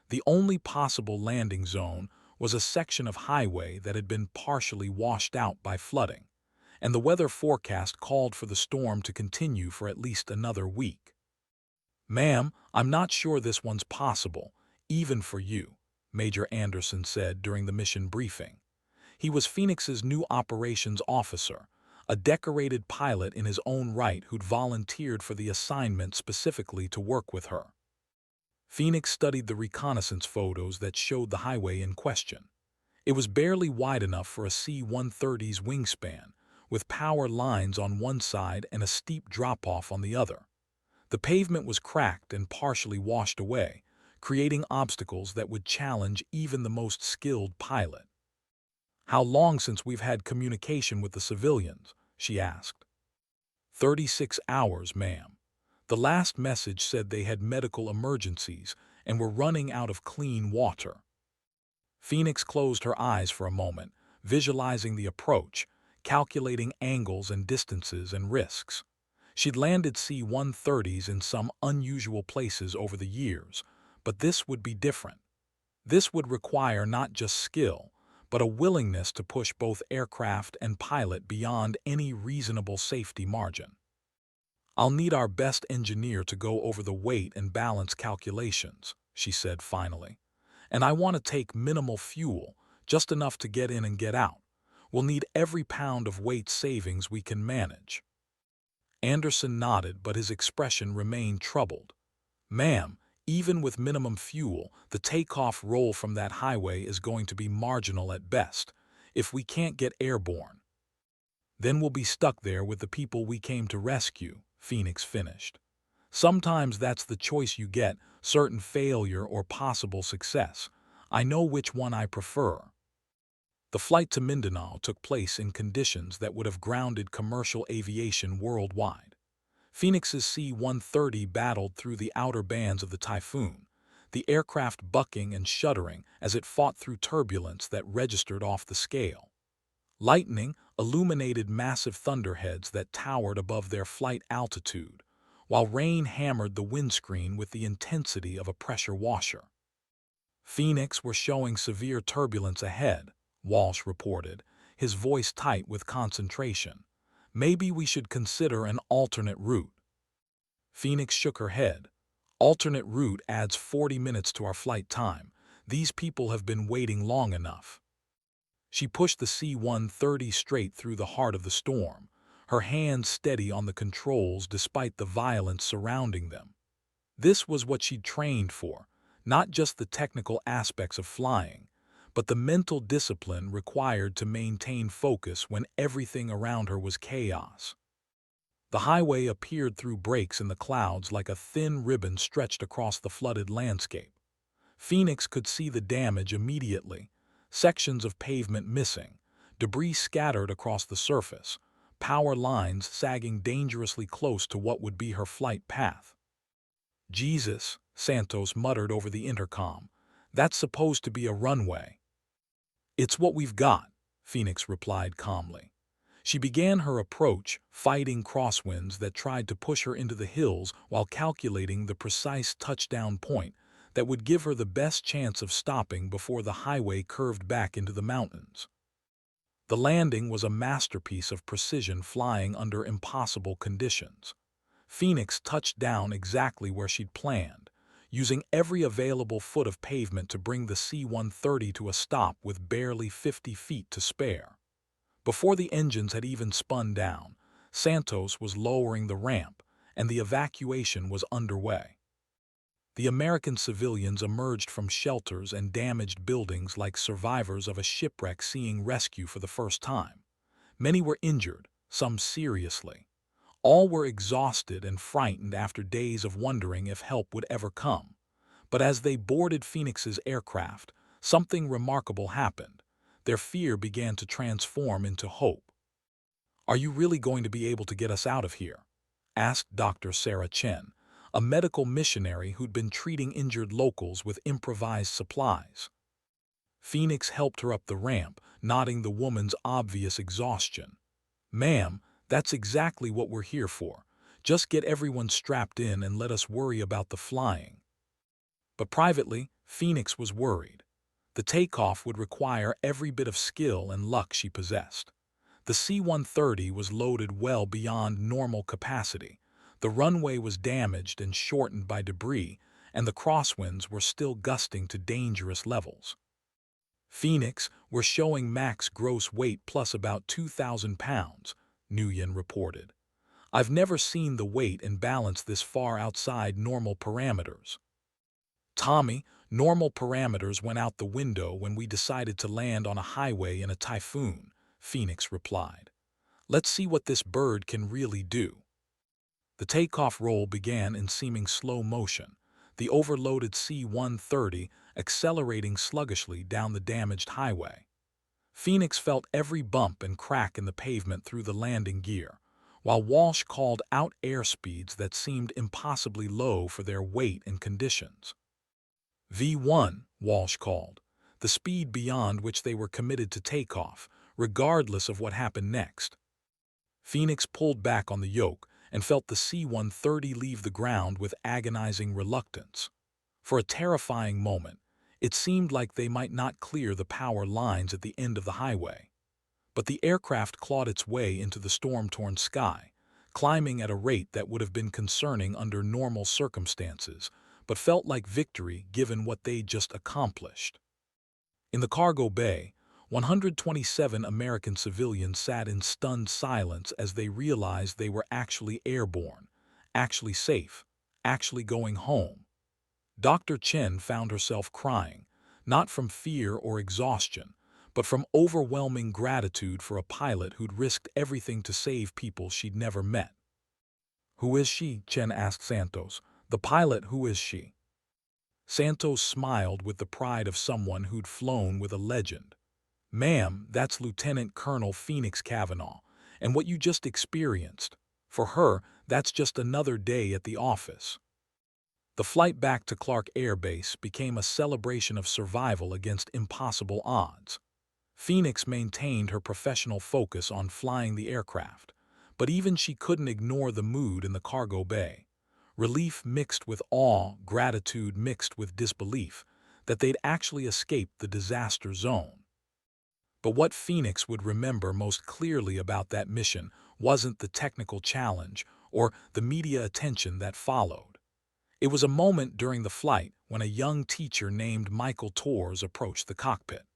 The only possible landing zone was a section of highway that had been partially washed out by flooding, and the weather forecast called for the storm to continue for at least another week. "Ma'am, I'm not sure this one's possible, even for you," Major Anderson said during the mission briefing. He was Phoenix's new operations officer, a decorated pilot in his own right who'd volunteered for the assignment specifically to work with her. Phoenix studied the reconnaissance photos that showed the highway in question. It was barely wide enough for a C-130's wingspan, with power lines on one side and a steep drop-off on the other. The pavement was cracked and partially washed away, creating obstacles that would challenge even the most skilled pilot. "How long since we've had communication with the civilians?" she asked. 36 hours, ma'am. The last message said they had medical emergencies and were running out of clean water." Phoenix closed her eyes for a moment, visualizing the approach, calculating angles and distances and risks. She'd landed C-130s in some unusual places over the years, but this would be different. This would require not just skill, but a willingness to push both aircraft and pilot beyond any reasonable safety margin. "I'll need our best engineer to go over the weight and balance calculations," she said finally. "And I want to take minimal fuel, just enough to get in and get out. We'll need every pound of weight savings we can manage." Anderson nodded, but his expression remained troubled. "Ma'am, even with minimum fuel, the takeoff roll from that highway is going to be marginal at best. If we can't get airborne, then we'll be stuck there with the people we came to rescue, Phoenix finished. Sometimes that's the choice you get, certain failure or possible success. I know which one I prefer. The flight to Mindanao took place in conditions that would have grounded commercial aviation worldwide. Phoenix's C-130 battled through the outer bands of the typhoon, the aircraft bucking and shuddering as it fought through turbulence that registered off the scale. Lightning illuminated massive thunderheads that towered above their flight altitude, while rain hammered the windscreen with the intensity of a pressure washer. Phoenix were showing severe turbulence ahead, Walsh reported, his voice tight with concentration. Maybe we should consider an alternate route. Phoenix shook her head. Alternate route adds 40 minutes to our flight time. These people have been waiting long enough. She pushed the C-130 straight through the heart of the storm, her hands steady on the controls despite the violence surrounding them. This was what she'd trained for, not just the technical aspects of flying, but the mental discipline required to maintain focus when everything around her was chaos. The highway appeared through breaks in the clouds like a thin ribbon stretched across the flooded landscape. Phoenix could see the damage immediately, sections of pavement missing, debris scattered across the surface, power lines sagging dangerously close to what would be her flight path. Jesus, Santos muttered over the intercom. That's supposed to be a runway. It's what we've got, Phoenix replied calmly. She began her approach, fighting crosswinds that tried to push her into the hills while calculating the precise touchdown point that would give her the best chance of stopping before the highway curved back into the mountains. The landing was a masterpiece of precision flying under impossible conditions. Phoenix touched down exactly where she'd planned, using every available foot of pavement to bring the C-130 to a stop with barely 50 feet to spare. Before the engines had even spun down, Santos was lowering the ramp, and the evacuation was underway. The American civilians emerged from shelters and damaged buildings like survivors of a shipwreck seeing rescue for the first time. Many were injured, some seriously. All were exhausted and frightened after days of wondering if help would ever come. But as they boarded Phoenix's aircraft, something remarkable happened. Their fear began to transform into hope. "Are you really going to be able to get us out of here?" asked Dr. Sarah Chen, a medical missionary who'd been treating injured locals with improvised supplies. Phoenix helped her up the ramp, nodding the woman's obvious exhaustion. "Ma'am, that's exactly what we're here for. Just get everyone strapped in and let us worry about the flying." But privately, Phoenix was worried. The takeoff would require every bit of skill and luck she possessed. The C-130 was loaded well beyond normal capacity. The runway was damaged and shortened by debris, and the crosswinds were still gusting to dangerous levels. Phoenix were showing max gross weight plus about 2,000 pounds, Nguyen reported. "I've never seen the weight and balance this far outside normal parameters." "Tommy, normal parameters went out the window when we decided to land on a highway in a typhoon," Phoenix replied. "Let's see what this bird can really do." The takeoff roll began in seeming slow motion, the overloaded C-130 accelerating sluggishly down the damaged highway. Phoenix felt every bump and crack in the pavement through the landing gear, while Walsh called out airspeeds that seemed impossibly low for their weight and conditions. V1, Walsh called, the speed beyond which they were committed to takeoff, regardless of what happened next. Phoenix pulled back on the yoke and felt the C-130 leave the ground with agonizing reluctance. For a terrifying moment, it seemed like they might not clear the power lines at the end of the highway. But the aircraft clawed its way into the storm-torn sky, climbing at a rate that would have been concerning under normal circumstances, but felt like victory given what they'd just accomplished. In the cargo bay, 127 American civilians sat in stunned silence as they realized they were actually airborne, actually safe, actually going home. Dr. Chen found herself crying, not from fear or exhaustion, but from overwhelming gratitude for a pilot who'd risked everything to save people she'd never met. "Who is she?" Chen asked Santos. "The pilot, who is she?" Santos smiled with the pride of someone who'd flown with a legend. "Ma'am, that's Lieutenant Colonel Phoenix Cavanaugh, and what you just experienced. For her, that's just another day at the office." The flight back to Clark Air Base became a celebration of survival against impossible odds. Phoenix maintained her professional focus on flying the aircraft, but even she couldn't ignore the mood in the cargo bay. Relief mixed with awe, gratitude mixed with disbelief, that they'd actually escaped the disaster zone. But what Phoenix would remember most clearly about that mission wasn't the technical challenge or the media attention that followed. It was a moment during the flight when a young teacher named Michael Torres approached the cockpit.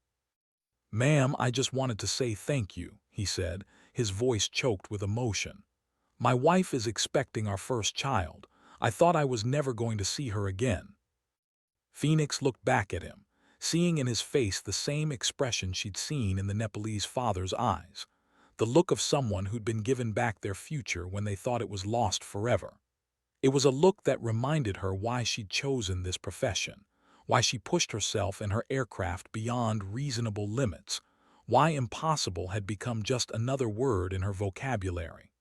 "Ma'am, I just wanted to say thank you," he said, his voice choked with emotion. "My wife is expecting our first child. I thought I was never going to see her again." Phoenix looked back at him, seeing in his face the same expression she'd seen in the Nepalese father's eyes, the look of someone who'd been given back their future when they thought it was lost forever. It was a look that reminded her why she'd chosen this profession, why she pushed herself and her aircraft beyond reasonable limits, why impossible had become just another word in her vocabulary.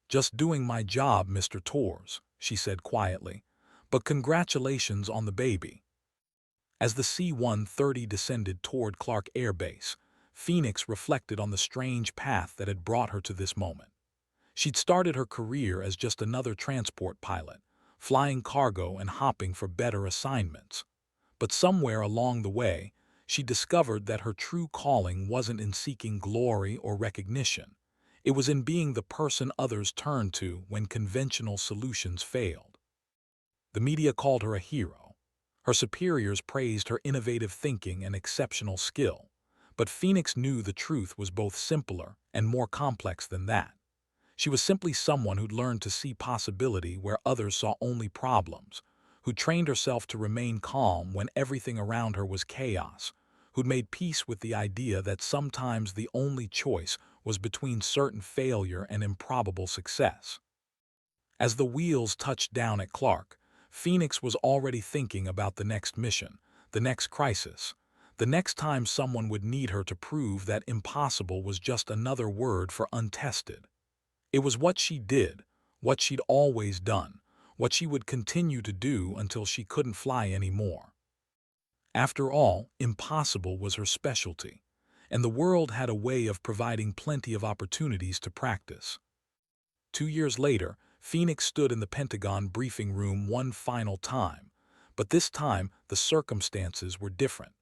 "Just doing my job, Mr. Torres," she said quietly, "but congratulations on the baby." As the C-130 descended toward Clark Air Base, Phoenix reflected on the strange path that had brought her to this moment. She'd started her career as just another transport pilot, flying cargo and hopping for better assignments. But somewhere along the way, she discovered that her true calling wasn't in seeking glory or recognition. It was in being the person others turned to when conventional solutions failed. The media called her a hero. Her superiors praised her innovative thinking and exceptional skill. But Phoenix knew the truth was both simpler and more complex than that. She was simply someone who'd learned to see possibility where others saw only problems, who trained herself to remain calm when everything around her was chaos, who'd made peace with the idea that sometimes the only choice was between certain failure and improbable success. As the wheels touched down at Clark, Phoenix was already thinking about the next mission, the next crisis, the next time someone would need her to prove that impossible was just another word for untested. It was what she did, what she'd always done, what she would continue to do until she couldn't fly anymore. After all, impossible was her specialty, and the world had a way of providing plenty of opportunities to practice. 2 years later, Phoenix stood in the Pentagon briefing room one final time, but this time the circumstances were different.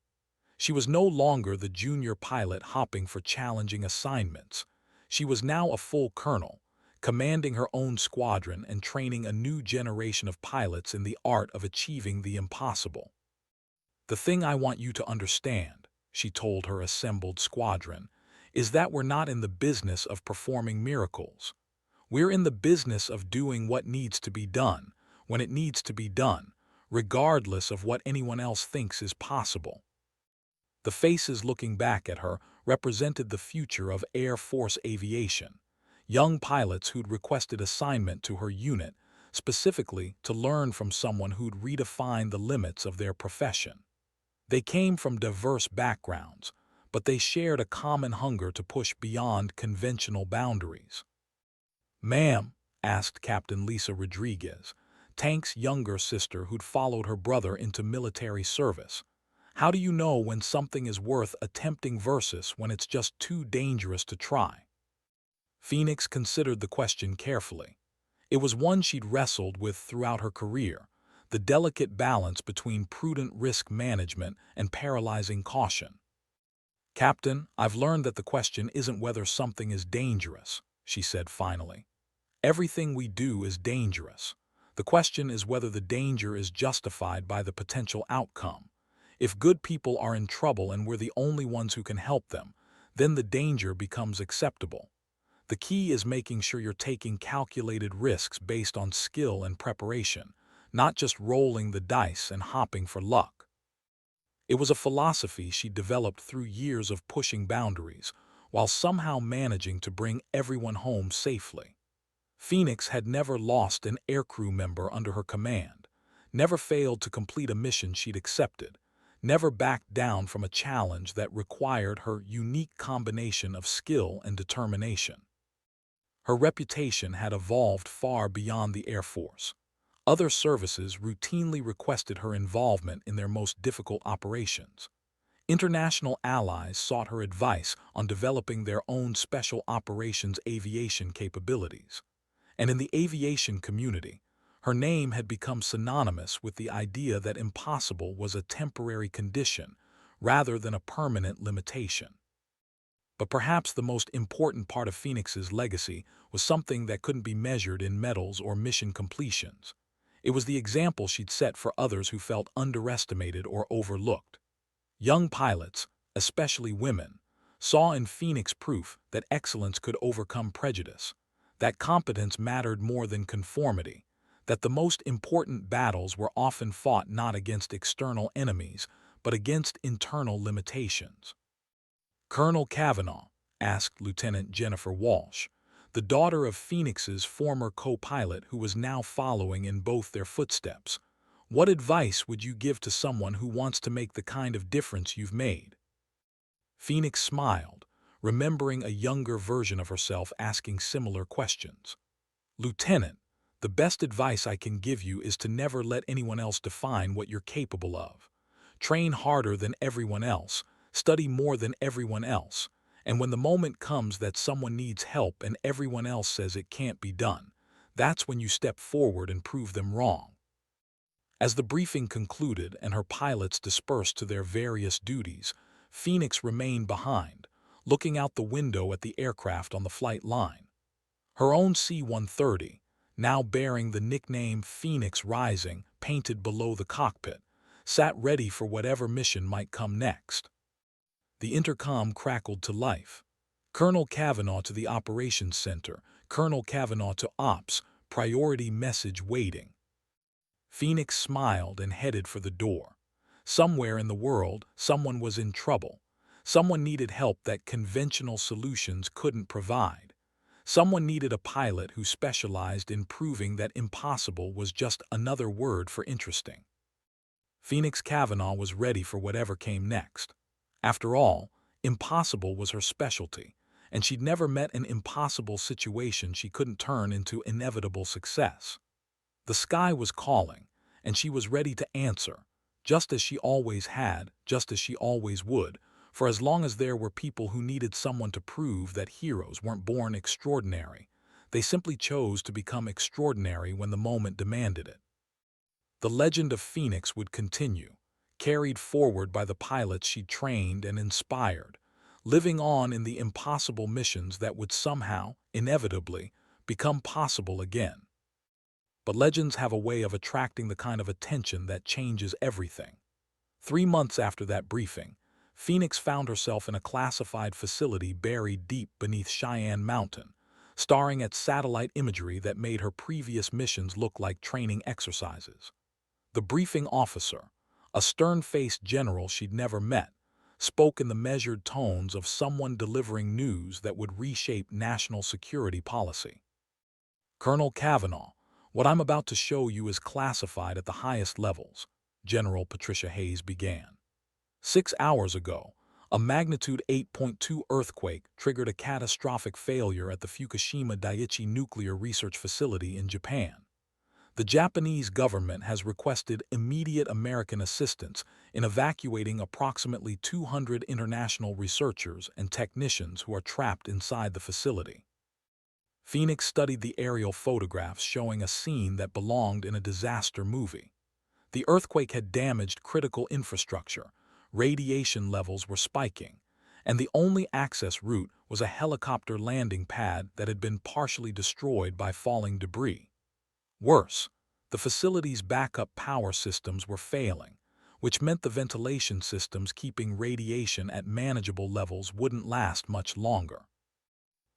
She was no longer the junior pilot hopping for challenging assignments. She was now a full colonel, commanding her own squadron and training a new generation of pilots in the art of achieving the impossible. "The thing I want you to understand," she told her assembled squadron, "is that we're not in the business of performing miracles. We're in the business of doing what needs to be done, when it needs to be done, regardless of what anyone else thinks is possible." The faces looking back at her represented the future of Air Force aviation, young pilots who'd requested assignment to her unit, specifically to learn from someone who'd redefined the limits of their profession. They came from diverse backgrounds, but they shared a common hunger to push beyond conventional boundaries. "Ma'am," asked Captain Lisa Rodriguez, Tank's younger sister who'd followed her brother into military service, "how do you know when something is worth attempting versus when it's just too dangerous to try?" Phoenix considered the question carefully. It was one she'd wrestled with throughout her career, the delicate balance between prudent risk management and paralyzing caution. "Captain, I've learned that the question isn't whether something is dangerous," she said finally. "Everything we do is dangerous. The question is whether the danger is justified by the potential outcome. If good people are in trouble and we're the only ones who can help them, then the danger becomes acceptable. The key is making sure you're taking calculated risks based on skill and preparation, not just rolling the dice and hopping for luck." It was a philosophy she developed through years of pushing boundaries, while somehow managing to bring everyone home safely. Phoenix had never lost an aircrew member under her command, never failed to complete a mission she'd accepted, never backed down from a challenge that required her unique combination of skill and determination. Her reputation had evolved far beyond the Air Force. Other services routinely requested her involvement in their most difficult operations. International allies sought her advice on developing their own special operations aviation capabilities. And in the aviation community, her name had become synonymous with the idea that impossible was a temporary condition rather than a permanent limitation. But perhaps the most important part of Phoenix's legacy was something that couldn't be measured in medals or mission completions. It was the example she'd set for others who felt underestimated or overlooked. Young pilots, especially women, saw in Phoenix proof that excellence could overcome prejudice, that competence mattered more than conformity, that the most important battles were often fought not against external enemies, but against internal limitations. "Colonel Kavanaugh," asked Lieutenant Jennifer Walsh, the daughter of Phoenix's former co-pilot who was now following in both their footsteps, "what advice would you give to someone who wants to make the kind of difference you've made?" Phoenix smiled, remembering a younger version of herself asking similar questions. "Lieutenant, the best advice I can give you is to never let anyone else define what you're capable of. Train harder than everyone else, study more than everyone else, and when the moment comes that someone needs help and everyone else says it can't be done, that's when you step forward and prove them wrong." As the briefing concluded and her pilots dispersed to their various duties, Phoenix remained behind, looking out the window at the aircraft on the flight line. Her own C-130, now bearing the nickname Phoenix Rising painted below the cockpit, sat ready for whatever mission might come next. The intercom crackled to life. "Colonel Kavanaugh to the Operations Center, Colonel Kavanaugh to Ops, priority message waiting." Phoenix smiled and headed for the door. Somewhere in the world, someone was in trouble. Someone needed help that conventional solutions couldn't provide. Someone needed a pilot who specialized in proving that impossible was just another word for interesting. Phoenix Kavanaugh was ready for whatever came next. After all, impossible was her specialty, and she'd never met an impossible situation she couldn't turn into inevitable success. The sky was calling, and she was ready to answer, just as she always had, just as she always would, for as long as there were people who needed someone to prove that heroes weren't born extraordinary, they simply chose to become extraordinary when the moment demanded it. The legend of Phoenix would continue, carried forward by the pilots she trained and inspired, living on in the impossible missions that would somehow, inevitably, become possible again. But legends have a way of attracting the kind of attention that changes everything. 3 months after that briefing, Phoenix found herself in a classified facility buried deep beneath Cheyenne Mountain, staring at satellite imagery that made her previous missions look like training exercises. The briefing officer, a stern-faced general she'd never met, spoke in the measured tones of someone delivering news that would reshape national security policy. "Colonel Kavanaugh, what I'm about to show you is classified at the highest levels," General Patricia Hayes began. 6 hours ago, a magnitude 8.2 earthquake triggered a catastrophic failure at the Fukushima Daiichi nuclear research facility in Japan. The Japanese government has requested immediate American assistance in evacuating approximately 200 international researchers and technicians who are trapped inside the facility. Phoenix studied the aerial photographs showing a scene that belonged in a disaster movie. The earthquake had damaged critical infrastructure, radiation levels were spiking, and the only access route was a helicopter landing pad that had been partially destroyed by falling debris. Worse, the facility's backup power systems were failing, which meant the ventilation systems keeping radiation at manageable levels wouldn't last much longer.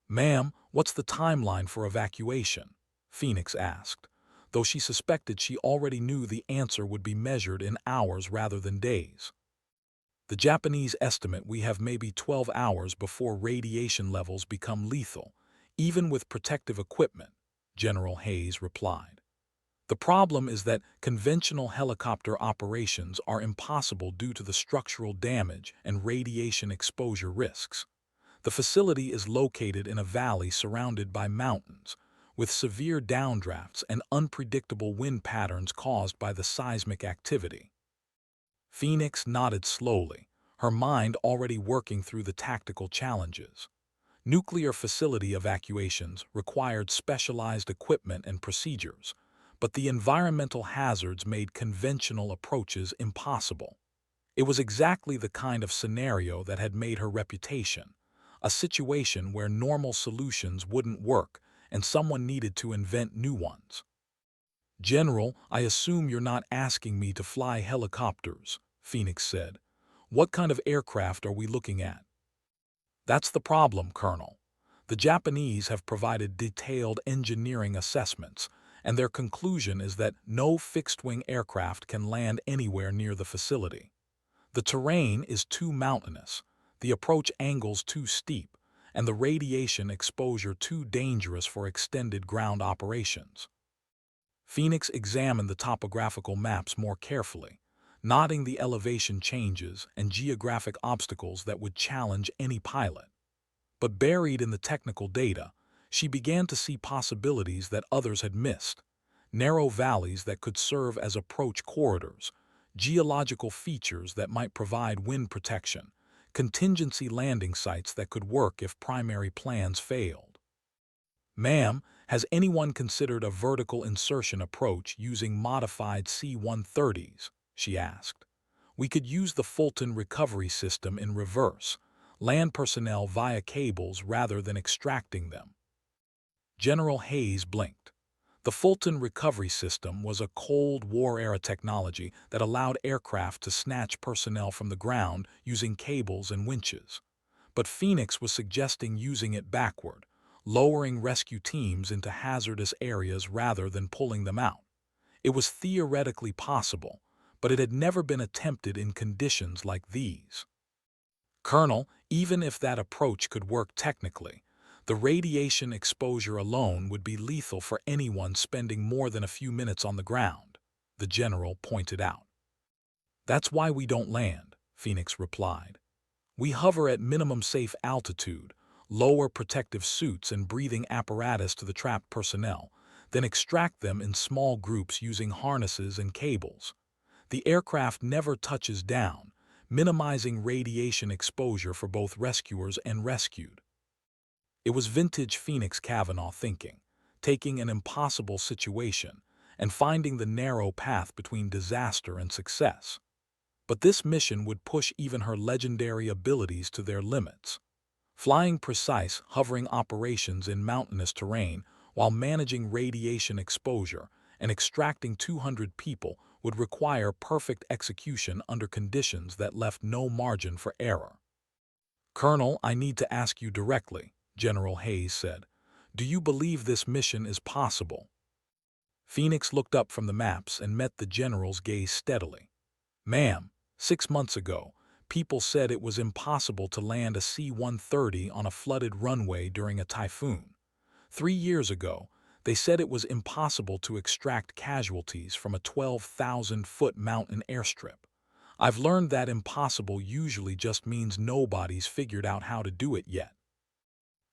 "Ma'am, what's the timeline for evacuation?" Phoenix asked, though she suspected she already knew the answer would be measured in hours rather than days. The Japanese estimate we have maybe 12 hours before radiation levels become lethal, even with protective equipment, General Hayes replied. The problem is that conventional helicopter operations are impossible due to the structural damage and radiation exposure risks. The facility is located in a valley surrounded by mountains, with severe downdrafts and unpredictable wind patterns caused by the seismic activity. Phoenix nodded slowly, her mind already working through the tactical challenges. Nuclear facility evacuations required specialized equipment and procedures, but the environmental hazards made conventional approaches impossible. It was exactly the kind of scenario that had made her reputation, a situation where normal solutions wouldn't work and someone needed to invent new ones. General, I assume you're not asking me to fly helicopters, Phoenix said. What kind of aircraft are we looking at? That's the problem, Colonel. The Japanese have provided detailed engineering assessments, and their conclusion is that no fixed-wing aircraft can land anywhere near the facility. The terrain is too mountainous, the approach angles too steep, and the radiation exposure too dangerous for extended ground operations. Phoenix examined the topographical maps more carefully, noting the elevation changes and geographic obstacles that would challenge any pilot. But buried in the technical data, she began to see possibilities that others had missed: narrow valleys that could serve as approach corridors, geological features that might provide wind protection, contingency landing sites that could work if primary plans failed. Ma'am, has anyone considered a vertical insertion approach using modified C-130s? She asked. We could use the Fulton recovery system in reverse, land personnel via cables rather than extracting them. General Hayes blinked. The Fulton recovery system was a Cold War-era technology that allowed aircraft to snatch personnel from the ground using cables and winches. But Phoenix was suggesting using it backward, lowering rescue teams into hazardous areas rather than pulling them out. It was theoretically possible, but it had never been attempted in conditions like these. Colonel, even if that approach could work technically, the radiation exposure alone would be lethal for anyone spending more than a few minutes on the ground, the general pointed out. That's why we don't land, Phoenix replied. We hover at minimum safe altitude, lower protective suits and breathing apparatus to the trapped personnel, then extract them in small groups using harnesses and cables. The aircraft never touches down, minimizing radiation exposure for both rescuers and rescued. It was vintage Phoenix Cavanaugh thinking, taking an impossible situation and finding the narrow path between disaster and success. But this mission would push even her legendary abilities to their limits. Flying precise, hovering operations in mountainous terrain while managing radiation exposure and extracting 200 people would require perfect execution under conditions that left no margin for error. Colonel, I need to ask you directly, General Hayes said. Do you believe this mission is possible? Phoenix looked up from the maps and met the general's gaze steadily. Ma'am, 6 months ago, people said it was impossible to land a C-130 on a flooded runway during a typhoon. 3 years ago, they said it was impossible to extract casualties from a 12,000-foot mountain airstrip. I've learned that impossible usually just means nobody's figured out how to do it yet.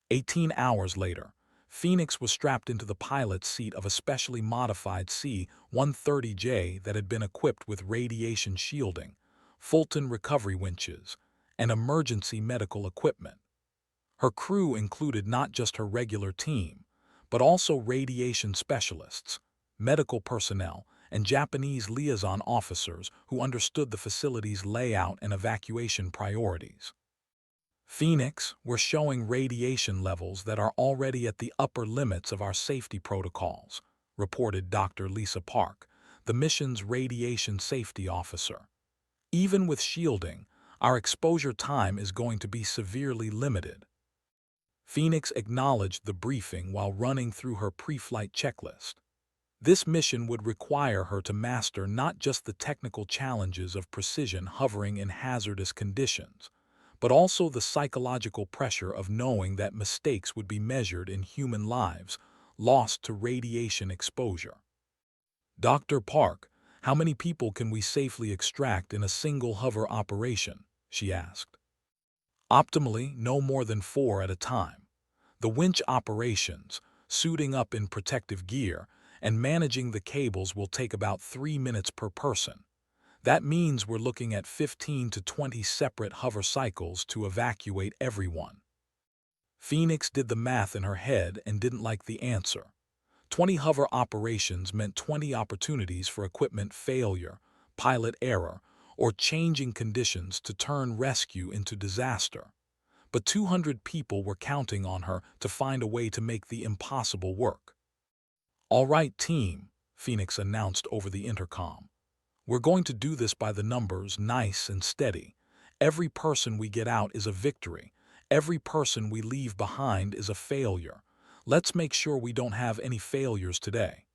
18 hours later, Phoenix was strapped into the pilot's seat of a specially modified C-130J that had been equipped with radiation shielding, Fulton recovery winches, and emergency medical equipment. Her crew included not just her regular team, but also radiation specialists, medical personnel, and Japanese liaison officers who understood the facility's layout and evacuation priorities. Phoenix, we're showing radiation levels that are already at the upper limits of our safety protocols, reported Dr. Lisa Park, the mission's radiation safety officer. Even with shielding, our exposure time is going to be severely limited. Phoenix acknowledged the briefing while running through her pre-flight checklist. This mission would require her to master not just the technical challenges of precision hovering in hazardous conditions, but also the psychological pressure of knowing that mistakes would be measured in human lives lost to radiation exposure. Dr. Park, how many people can we safely extract in a single hover operation? She asked. Optimally, no more than 4 at a time. The winch operations, suiting up in protective gear, and managing the cables will take about 3 minutes per person. That means we're looking at 15 to 20 separate hover cycles to evacuate everyone. Phoenix did the math in her head and didn't like the answer. 20 hover operations meant 20 opportunities for equipment failure, pilot error, or changing conditions to turn rescue into disaster. But 200 people were counting on her to find a way to make the impossible work. "All right, team," Phoenix announced over the intercom. "We're going to do this by the numbers, nice and steady. Every person we get out is a victory. Every person we leave behind is a failure. Let's make sure we don't have any failures today."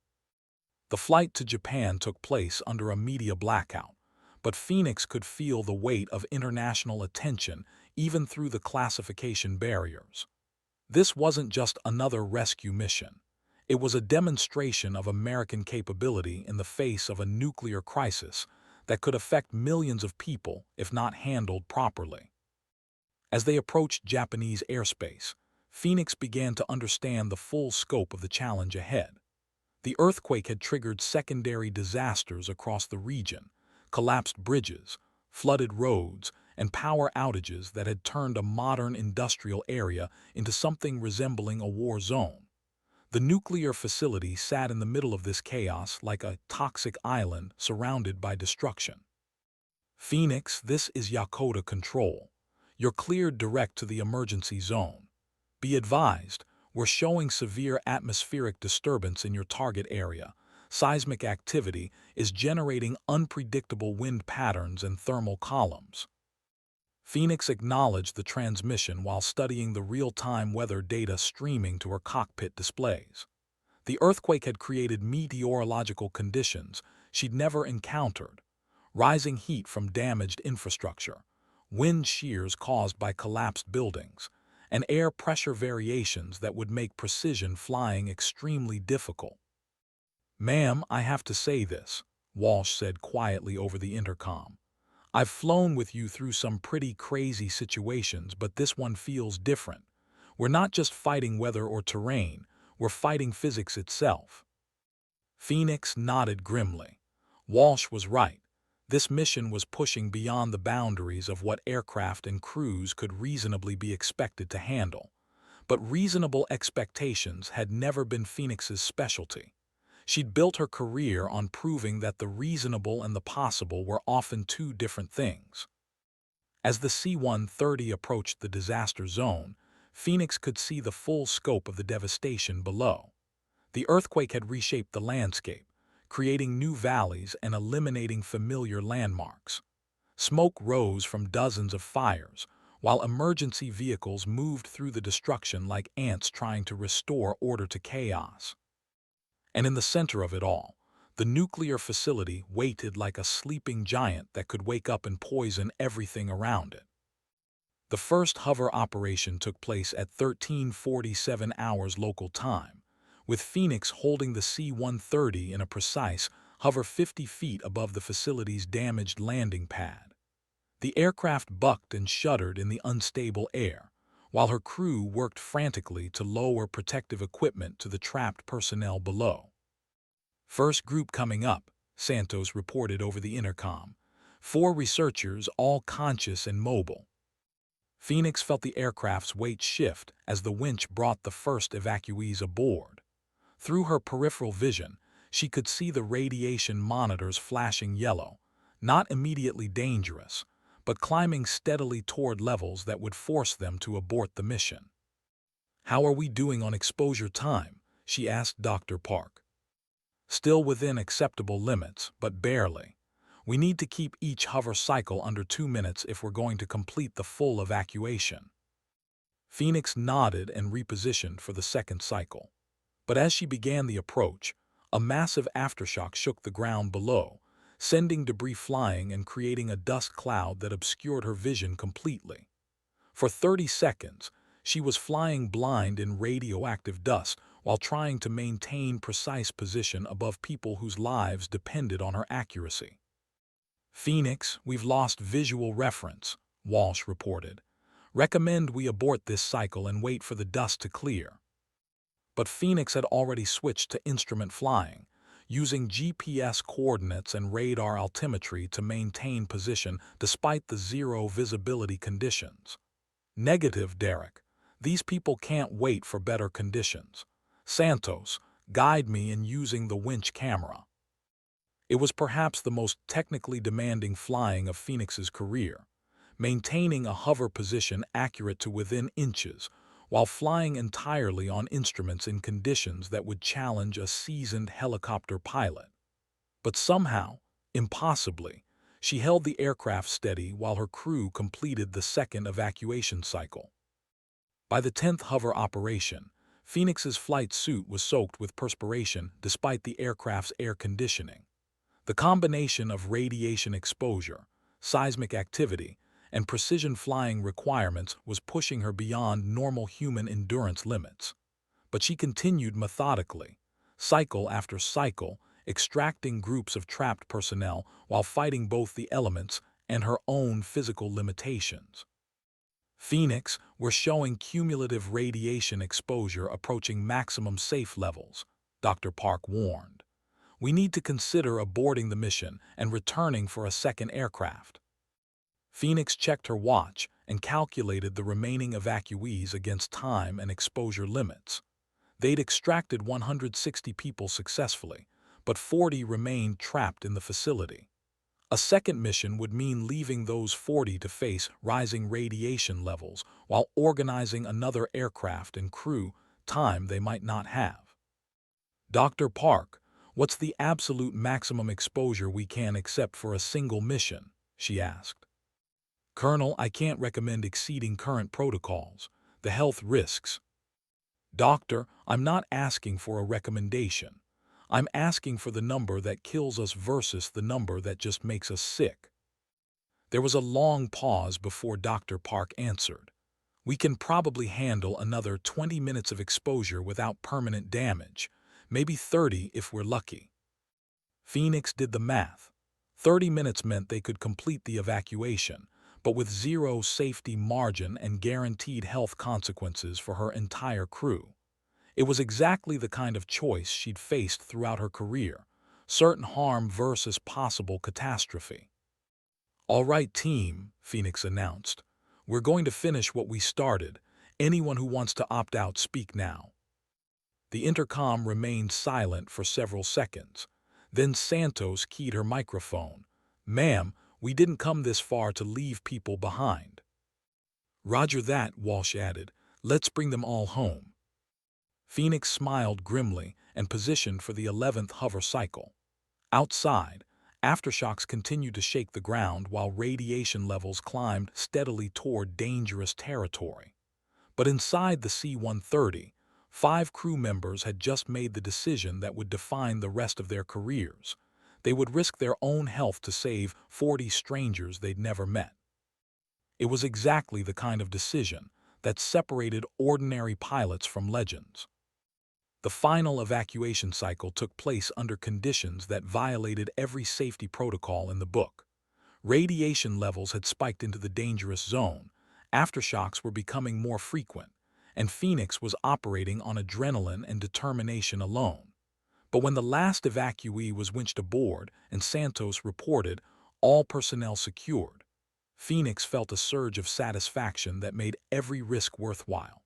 The flight to Japan took place under a media blackout, but Phoenix could feel the weight of international attention even through the classification barriers. This wasn't just another rescue mission. It was a demonstration of American capability in the face of a nuclear crisis that could affect millions of people if not handled properly. As they approached Japanese airspace, Phoenix began to understand the full scope of the challenge ahead. The earthquake had triggered secondary disasters across the region, collapsed bridges, flooded roads, and power outages that had turned a modern industrial area into something resembling a war zone. The nuclear facility sat in the middle of this chaos like a toxic island surrounded by destruction. "Phoenix, this is Yokota Control. You're cleared direct to the emergency zone. Be advised, we're showing severe atmospheric disturbance in your target area. Seismic activity is generating unpredictable wind patterns and thermal columns." Phoenix acknowledged the transmission while studying the real-time weather data streaming to her cockpit displays. The earthquake had created meteorological conditions she'd never encountered: rising heat from damaged infrastructure, wind shears caused by collapsed buildings, and air pressure variations that would make precision flying extremely difficult. "Ma'am, I have to say this," Walsh said quietly over the intercom. "I've flown with you through some pretty crazy situations, but this one feels different. We're not just fighting weather or terrain, we're fighting physics itself." Phoenix nodded grimly. Walsh was right. This mission was pushing beyond the boundaries of what aircraft and crews could reasonably be expected to handle. But reasonable expectations had never been Phoenix's specialty. She'd built her career on proving that the reasonable and the possible were often two different things. As the C-130 approached the disaster zone, Phoenix could see the full scope of the devastation below. The earthquake had reshaped the landscape, creating new valleys and eliminating familiar landmarks. Smoke rose from dozens of fires, while emergency vehicles moved through the destruction like ants trying to restore order to chaos. And in the center of it all, the nuclear facility waited like a sleeping giant that could wake up and poison everything around it. The first hover operation took place at 13:47 hours local time, with Phoenix holding the C-130 in a precise hover 50 feet above the facility's damaged landing pad. The aircraft bucked and shuddered in the unstable air, while her crew worked frantically to lower protective equipment to the trapped personnel below. "First group coming up," Santos reported over the intercom. 4 researchers, all conscious and mobile. Phoenix felt the aircraft's weight shift as the winch brought the first evacuees aboard. Through her peripheral vision, she could see the radiation monitors flashing yellow, not immediately dangerous, but climbing steadily toward levels that would force them to abort the mission. "How are we doing on exposure time?" she asked Dr. Park. "Still within acceptable limits, but barely. We need to keep each hover cycle under 2 minutes if we're going to complete the full evacuation." Phoenix nodded and repositioned for the second cycle. But as she began the approach, A massive aftershock shook the ground below, sending debris flying and creating a dust cloud that obscured her vision completely. For 30 seconds, she was flying blind in radioactive dust while trying to maintain precise position above people whose lives depended on her accuracy. "Phoenix, we've lost visual reference," Walsh reported. "Recommend we abort this cycle and wait for the dust to clear." But Phoenix had already switched to instrument flying, using GPS coordinates and radar altimetry to maintain position despite the zero visibility conditions. "Negative, Derek. These people can't wait for better conditions. Santos, guide me in using the winch camera." It was perhaps the most technically demanding flying of Phoenix's career, maintaining a hover position accurate to within inches, while flying entirely on instruments in conditions that would challenge a seasoned helicopter pilot. But somehow, impossibly, she held the aircraft steady while her crew completed the second evacuation cycle. By the 10th hover operation, Phoenix's flight suit was soaked with perspiration despite the aircraft's air conditioning. The combination of radiation exposure, seismic activity, and precision flying requirements was pushing her beyond normal human endurance limits. But she continued methodically, cycle after cycle, extracting groups of trapped personnel while fighting both the elements and her own physical limitations. "Phoenix, we're showing cumulative radiation exposure approaching maximum safe levels," Dr. Park warned. "We need to consider aborting the mission and returning for a second aircraft." Phoenix checked her watch and calculated the remaining evacuees against time and exposure limits. They'd extracted 160 people successfully, but 40 remained trapped in the facility. A second mission would mean leaving those 40 to face rising radiation levels while organizing another aircraft and crew, time they might not have. "Dr. Park, what's the absolute maximum exposure we can accept for a single mission?" she asked. "Colonel, I can't recommend exceeding current protocols. The health risks." "Doctor, I'm not asking for a recommendation. I'm asking for the number that kills us versus the number that just makes us sick." There was a long pause before Dr. Park answered. "We can probably handle another 20 minutes of exposure without permanent damage, maybe 30 if we're lucky." Phoenix did the math. 30 minutes meant they could complete the evacuation, but with zero safety margin and guaranteed health consequences for her entire crew. It was exactly the kind of choice she'd faced throughout her career, certain harm versus possible catastrophe. "All right, team," Phoenix announced. "We're going to finish what we started. Anyone who wants to opt out, speak now." The intercom remained silent for several seconds. Then Santos keyed her microphone. "Ma'am, we didn't come this far to leave people behind." "Roger that," Walsh added. "Let's bring them all home." Phoenix smiled grimly and positioned for the 11th hover cycle. Outside, aftershocks continued to shake the ground while radiation levels climbed steadily toward dangerous territory. But inside the C-130, 5 crew members had just made the decision that would define the rest of their careers. They would risk their own health to save 40 strangers they'd never met. It was exactly the kind of decision that separated ordinary pilots from legends. The final evacuation cycle took place under conditions that violated every safety protocol in the book. Radiation levels had spiked into the dangerous zone, aftershocks were becoming more frequent, and Phoenix was operating on adrenaline and determination alone. But when the last evacuee was winched aboard and Santos reported all personnel secured, Phoenix felt a surge of satisfaction that made every risk worthwhile.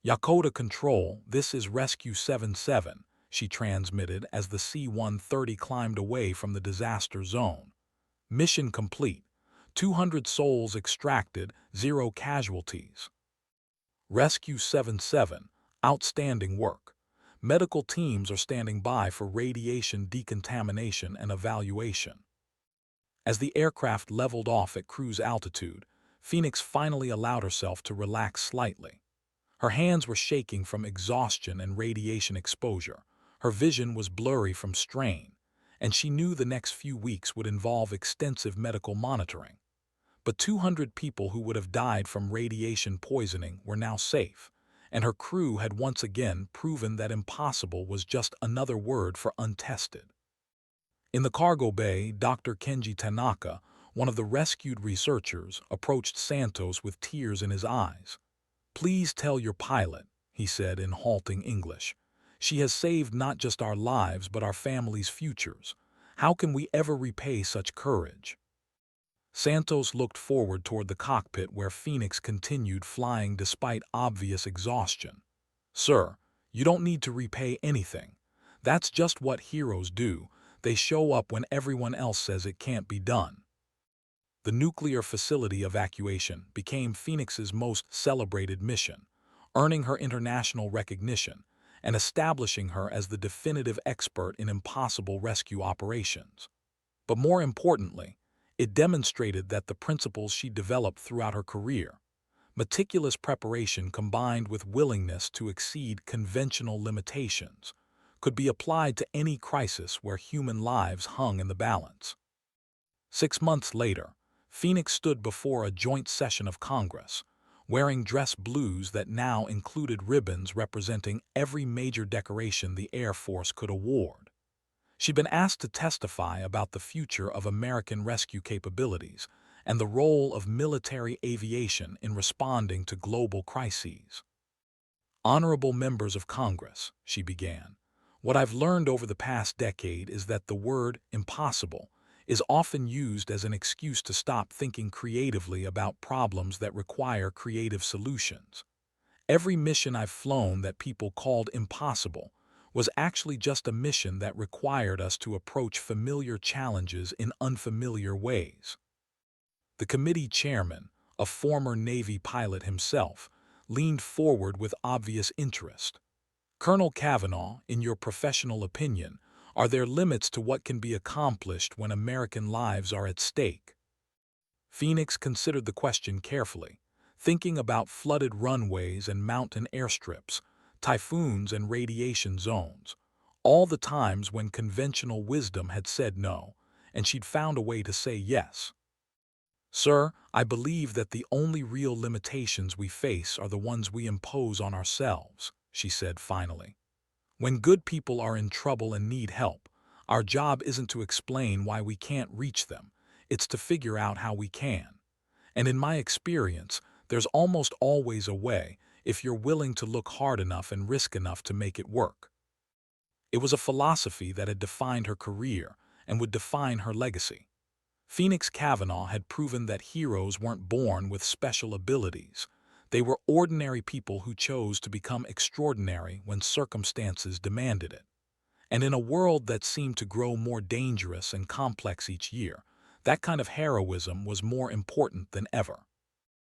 "Yokota Control, this is Rescue 77, she transmitted as the C-130 climbed away from the disaster zone. "Mission complete. 200 souls extracted, 0 casualties." "Rescue 77, outstanding work. Medical teams are standing by for radiation decontamination and evaluation." As the aircraft leveled off at cruise altitude, Phoenix finally allowed herself to relax slightly. Her hands were shaking from exhaustion and radiation exposure. Her vision was blurry from strain, and she knew the next few weeks would involve extensive medical monitoring. But 200 people who would have died from radiation poisoning were now safe, and her crew had once again proven that impossible was just another word for untested. In the cargo bay, Dr. Kenji Tanaka, one of the rescued researchers, approached Santos with tears in his eyes. "Please tell your pilot," he said in halting English. "She has saved not just our lives but our families' futures. How can we ever repay such courage?" Santos looked forward toward the cockpit where Phoenix continued flying despite obvious exhaustion. "Sir, you don't need to repay anything. That's just what heroes do. They show up when everyone else says it can't be done." The nuclear facility evacuation became Phoenix's most celebrated mission, earning her international recognition and establishing her as the definitive expert in impossible rescue operations. But more importantly, it demonstrated that the principles she developed throughout her career, meticulous preparation combined with willingness to exceed conventional limitations, could be applied to any crisis where human lives hung in the balance. 6 months later, Phoenix stood before a joint session of Congress, wearing dress blues that now included ribbons representing every major decoration the Air Force could award. She'd been asked to testify about the future of American rescue capabilities and the role of military aviation in responding to global crises. "Honorable members of Congress," she began, "what I've learned over the past decade is that the word impossible is often used as an excuse to stop thinking creatively about problems that require creative solutions. Every mission I've flown that people called impossible was actually just a mission that required us to approach familiar challenges in unfamiliar ways." The committee chairman, a former Navy pilot himself, leaned forward with obvious interest. "Colonel Kavanaugh, in your professional opinion, are there limits to what can be accomplished when American lives are at stake?" Phoenix considered the question carefully, thinking about flooded runways and mountain airstrips, typhoons and radiation zones, all the times when conventional wisdom had said no, and she'd found a way to say yes. "Sir, I believe that the only real limitations we face are the ones we impose on ourselves," she said finally. "When good people are in trouble and need help, our job isn't to explain why we can't reach them, it's to figure out how we can. And in my experience, there's almost always a way if you're willing to look hard enough and risk enough to make it work." It was a philosophy that had defined her career and would define her legacy. Phoenix Kavanaugh had proven that heroes weren't born with special abilities. They were ordinary people who chose to become extraordinary when circumstances demanded it. And in a world that seemed to grow more dangerous and complex each year, that kind of heroism was more important than ever.